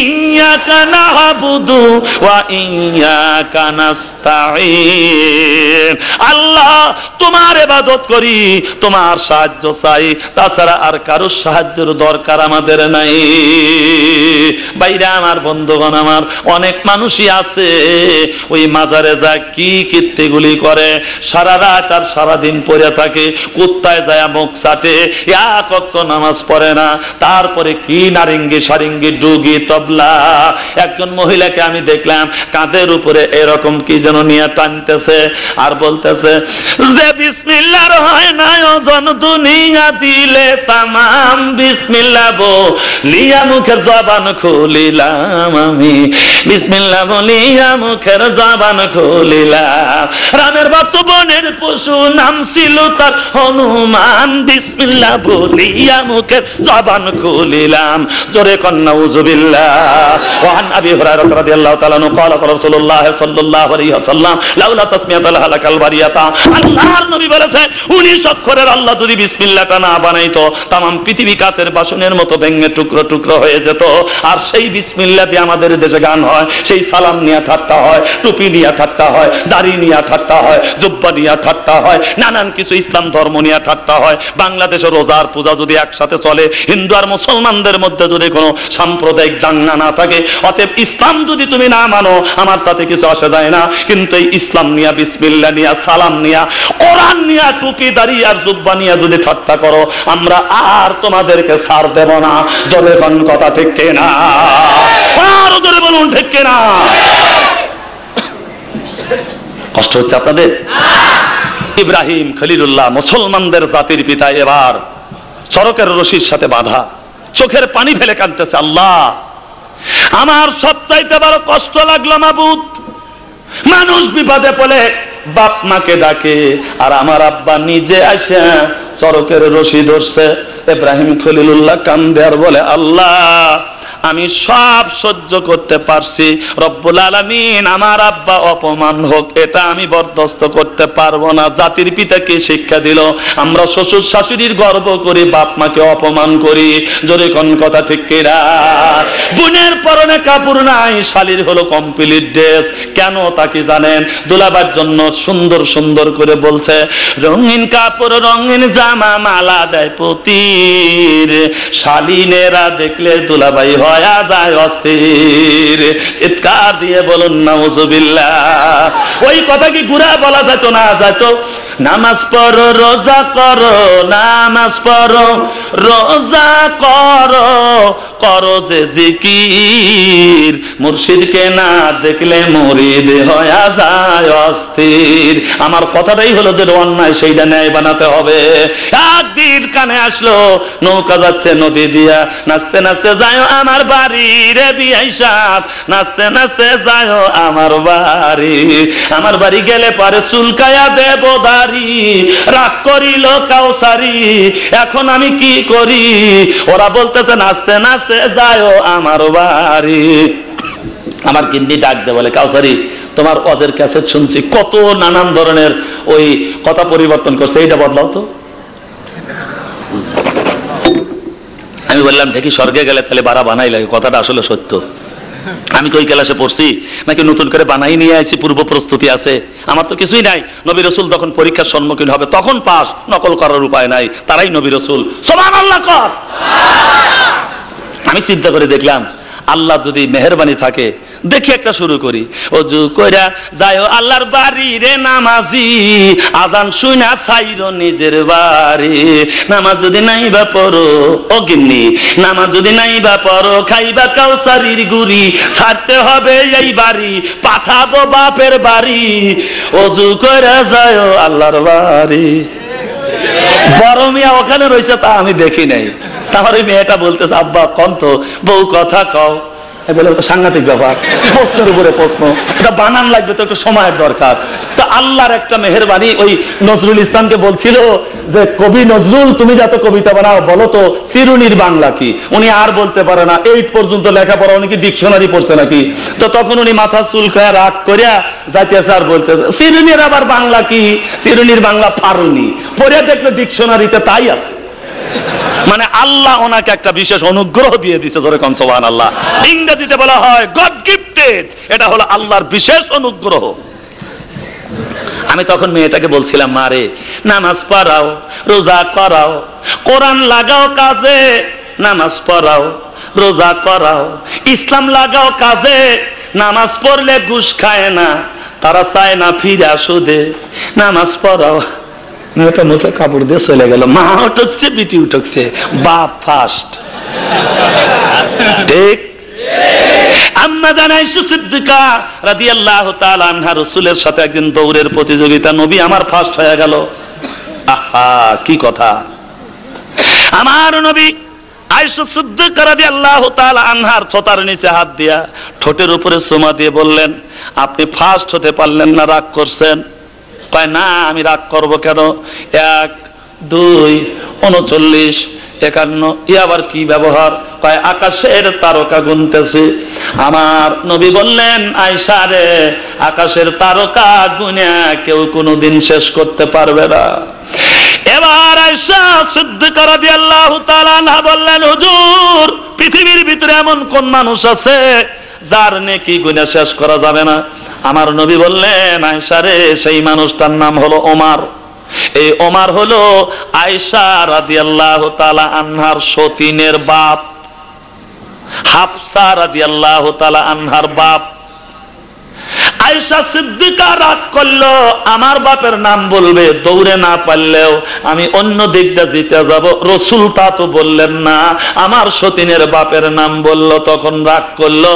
ইয়্যাকা না'বুদু ওয়া ইয়্যাকা নাস্তাঈন। আল্লাহ তোমার ইবাদত করি, তোমার সাহায্য চাই, তাছাড়া আর কারো সাহায্যের দরকার আমাদের নাই। বাইরে আমার বন্ধুগণ, আমার অনেক মানুষই আছে ওই মাজারে যা কি কীর্তিগুলি করে, সারা রাত আর সারাদিন পড়ে থাকে, কুত্তায় যায় মুখ চাটে, এক ওয়াক্ত নামাজ পড়ে না, তারপরে কি নারিঙ্গি সারিঙ্গি ডুগি তবলা। একজন মহিলাকে আমি দেখলাম কাঁধের উপরে এরকম কি যেন নিয়ে টানতেছে আর বলতেছে যে বিসমিল্লাহর হয় না ওজন দুনিয়া দিলে তামাম, বিসমিল্লাহ বলিয়া মুখের জবান খুলিলাম আমি, বিসমিল্লাহ বলিয়া মুখের জবান খুলিলাম। রামের বাচ্চা বনের পশু নাম ছিল তার হনুমান, বিসমিল্লাহ বলিয়া মুখের জবান খুলিলাম। জোরে কন্যা উযুবিল্লাহ। ওয়ান আবি হুরায়রা রাদিয়াল্লাহু তাআলা আনহু قال রাসূলুল্লাহ সাল্লাল্লাহু আলাইহি ওয়াসাল্লাম লাউলা তাসমিয়াতুল হালাকাল বারিয়াতা। আল্লাহর নবী বলেছেন 19 অক্ষরের আল্লাহ যদি বিসমিল্লাহটা না বানাইতো, तमाम পৃথিবী কাচের বাসনের মতো ভেঙে টুকরো টুকরো হয়ে যেত। আর সেই বিসমিল্লাহ দিয়ে আমাদের দেশে গান হয়, সেই সালাম নিয়ে ঠাট্টা হয়, টুপি নিয়ে ঠাট্টা হয়, দাড়ি নিয়ে ঠাট্টা হয়, জুব্বা নিয়ে ঠাট্টা হয়, নানান কিছু ইসলাম ধর্ম নিয়ে ঠাট্টা হয়। বাংলাদেশে রোজার পূজা যদি একসাথে চলে, হিন্দু আর মুসলমানদের মধ্যে যদি কোনো সাম্প্রদায়িক দাঙ্গা না থাকে, অতএব ইসলাম যদি তুমি না মানো আমার তাতে কিছু আসে যায় না। কিন্তু এই ইসলাম নিয়া, বিসমিল্লাহ নিয়া, সালাম নিয়া, কোরআন নিয়া, টুপি দাড়ি আর জুব্বা নিয়া যদি ঠাট্টা করো, আমরা আর তোমাদেরকে ছাড় দেব না। জোরে কোন কথা ঠিক কিনা? আর জোরে বলুন ঠিক কিনা? কষ্ট হচ্ছে আপনাদের? ইব্রাহিম খলিলুল্লাহ মুসলমানদের জাতির পিতা এবার চরকের রশির সাথে বাঁধা, চোখের পানি ফেলে কাঁদতেছে, আল্লাহ আমার সবচাইতে বড় কষ্ট লাগলো মাবুদ। মানুষ বিপদে পড়ে বাপ মাকে ডাকে, আর আমার আব্বা নিজে আসে চরকের রশি ধরছে। ইব্রাহিম খলিলুল্লাহ কান্দে আর বলে, আল্লাহ আমি সব সহ্য করতে পারছি, রব্বুল আলামিন আমার আব্বা অপমান হোক এটা আমি বরদাস্ত করতে পারবো না। জাতির পিতাকে শিক্ষা দিল, আমরা শ্বশুর শাশুড়ির গর্ব করি, বাপ মাকে অপমান করি। জোরে কোন কথা ঠিক কিনা? বোনের পরনে কাপড় নাই, শালীর হলো কমপ্লিট ড্রেস। কেন তা কি জানেন? দুলাবার জন্য সুন্দর সুন্দর করে বলছে, রঙিন কাপড় রঙিন জামা মালা দেয় পতির, শালীনেরা দেখলে দুলাভাই হয় যায় অস্থির। চিৎকার দিয়ে বলুন নাউযুবিল্লাহ। ওই কথা কি ঘুরা বলা যেত না? যেত। নামাজ পড়ো রোজা করো, নামাজ পড়ো রোজা করো, করো যে জিকির, মুর্শিদকে না দেখলে মুরিদ হয়ে যায় অস্থির। আমার কথাটাই হলো যে অন্যায় সেইটা ন্যায় বানাতে হবে। একদিন কানে আসলো নৌকা যাচ্ছে নদী দিয়া, নাচতে নাচতে যায় আমার বাড়ি রে বিয়াই সাহেব, নাচতে নাচতে যায় আমার বাড়ি। আমার বাড়ি গেলে পরে চুলকায়া দেব দাড়ি, রাগ করিল কাউসারি, এখন আমি কি করি? ওরা বলতেছে নাচতে নাচতে যায় আমার বাড়ি। আমার গিন্নি ডাক দে বলে, কাউসারি তোমার অজের ক্যাসেট শুনছি, কত নানান ধরনের ওই কথা পরিবর্তন করছে, এইটা বদলাও তো। আমি বললাম ঢেকি স্বর্গে গেলে তাহলে বাড়া বানাই লাগে, কথাটা আসলে সত্য। আমি তো ওই ক্লাসে পড়ছি নাকি নতুন করে বানাই নিয়ে আইছি, পূর্ব প্রস্তুতি আছে? আমার তো কিছুই নাই। নবী রাসূল তখন পরীক্ষার সম্মুখীন হবে, তখন পাস, নকল করার উপায় নাই, তারাই নবী রাসূল। সুবহানাল্লাহ কর। আমি চিন্তা করে দেখলাম আল্লাহ যদি মেহেরবানি থাকে, দেখি একটা শুরু করি। ওযু কইরা যাও আল্লাহর বাড়ি রে নামাজি, আযান শুনা ছাইরো নিজের বাড়ি। নামাজ যদি নাই বা পড়ো ও গিন্নি, নামাজ যদি নাই বা পড়ো, খাইবা কাউসারির গুড়ি, ছাড়তে হবে এই বাড়ি, পাঠাবো বাপের বাড়ি। ওযু কইরা যাও আল্লাহর বাড়ি। বড় মিয়া ওখানে রয়েছে তা আমি দেখি নাই, আমার ওই মেয়েটা বলতেছে, আব্বা কন তো, বউ কথা কও। বলে সাংঘাতিক ব্যাপার, প্রশ্নের উপরে প্রশ্ন, এটা বানান লাগবে তো একটু সময়ের দরকার। তো আল্লাহর একটা মেহেরবানি, ওই নজরুল ইসলামকে বলছিল যে কবি নজরুল তুমি যত কবিতা বানাও বলো তো চিরুনির বাংলা কি। উনি আর বলতে পারে না, 8 পর্যন্ত লেখাপড়া, উনি কি ডিকশনারি পড়ছে নাকি। তো তখন উনি মাথা চুলকায়া রাগ করিয়া যাইতেছে আর বলতে, চিরুনির আবার বাংলা কি, চিরুনির বাংলা ফারুনি। পড়ে দেখলো ডিকশনারিতে তাই আছে। মানে আল্লাহ ওনাকে একটা বিশেষ অনুগ্রহ দিয়ে দিয়েছে, জোরে কোন সুবহানাল্লাহ। ইংরেজিতে বলা হয় গড গিফটেড, এটা হলো আল্লাহর বিশেষ অনুগ্রহ। আমি তখন মেয়েটাকে বলছিলাম, মারে নামাজ পড়াও, রোজা করাও, কোরআন লাগাও কাজে, নামাজ পড়াও, রোজা করাও, ইসলাম লাগাও কাজে। নামাজ পড়লে ঘুষ খায় না, তারা চায় না ফিরে সুদে। নামাজ পড়াও। মেয়েটা মুখে কাপড় দিয়ে চলে গেল। মা উঠছে, বিটি উঠছে, বাপ ফার্স্ট। ঠিক। আম্মা জান আয়েশা সিদ্দিকা রাদিয়াল্লাহু তাআলা আনহা রাসূলের সাথে একদিন দৌড়ের প্রতিযোগিতা, নবী আমার ফার্স্ট হয়ে গেল। আহা কি কথা! আমার নবী আয়েশা সিদ্দিকা রাদিয়াল্লাহু তাআলা আনহার ঠোঁটের নিচে হাত দিয়া ঠোঁটের উপরে চুমা দিয়ে বললেন, আপনি ফার্স্ট হতে পারলেন না, রাগ করছেন? কয় না, আমি রাগ করব কেন? 1, 2, 39, 51, আবার কি ব্যবহার? কয় আকাশের তারকা গুনতেছে। আমার নবী বললেন, আয়েশা রে, আকাশের তারকা গুনে কেউ কোনোদিন শেষ করতে পারবে না। এবার আয়েশা সিদ্দিকা রাদিয়াল্লাহু তাআলা আনহা বললেন, হুজুর পৃথিবীর ভিতরে এমন কোন মানুষ আছে যার নেকি গুনে শেষ করা যাবে না? আমার নবী বললেন, আয়েশা রে, সেই মানুষটার নাম হলো ওমর। এই ওমর হলো আয়েশা রাদিয়াল্লাহু তাআলা আনহার সতীনের বাপ, হাফসা রাদিয়াল্লাহু তাআলা আনহার বাপ। আয়েশা সিদ্দিকা রাগ করলো, আমার বাপের নাম বলবে, দৌড়ে না পারলেও আমি অন্য দিকটা জিতে যাব। রাসূল তা তো বললেন না, আমার সতীনের বাপের নাম বলল, তখন রাগ করলো,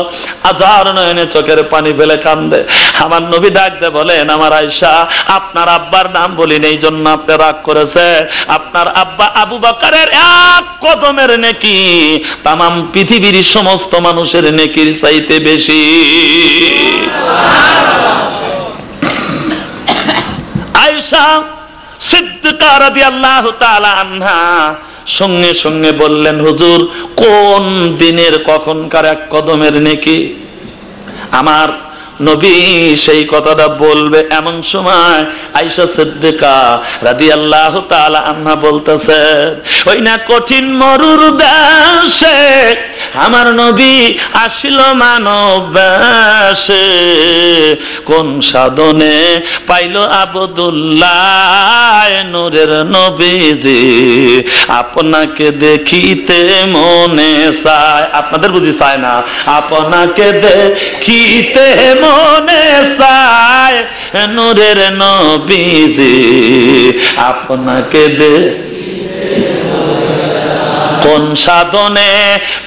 আজার নয়নে চোখের পানি ফেলে কান্দে। আমার নবী ডাক দিয়ে বলেন, আমার আয়েশা, আপনার আব্বার নাম বলিনি এই জন্য আপনি রাগ করেছে। আপনার আব্বা আবু বকরের 1 কদমের নেকি তামাম পৃথিবীর সমস্ত মানুষের নেকির চাইতে বেশি। আয়েশা সিদ্দিকা রাদিয়াল্লাহু তাআলা আনহা সঙ্গে সঙ্গে বললেন, হুজুর কোন দিনের কখনকার 1 কদমের নেকি? আমার নবী সেই কথাটা বলবে এমন সময় আয়েশা সিদ্দিকা রাদিয়াল্লাহু তাআলা আনহা বলতেছেন, ওই না কঠিন মরুর দেশে আমার নবী আসিল মানব বেশে, কোন সাধনে পাইল আব্দুল্লাহ নূরের নবীজি, আপনাকে দেখিতে মনে চায়। আপনাদের বুঝি চায় না? আপনাকে দেখিতে মনে চায় নূরের নবীজি, আপনাকে কোন সাধনে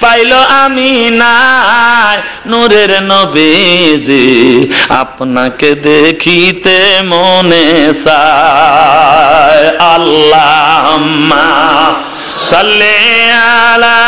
পাইল আমি নাই নূরের নবীজি, আপনাকে দেখিতে মনে চায়। আল্লাহুম্মা সাল্লি আলা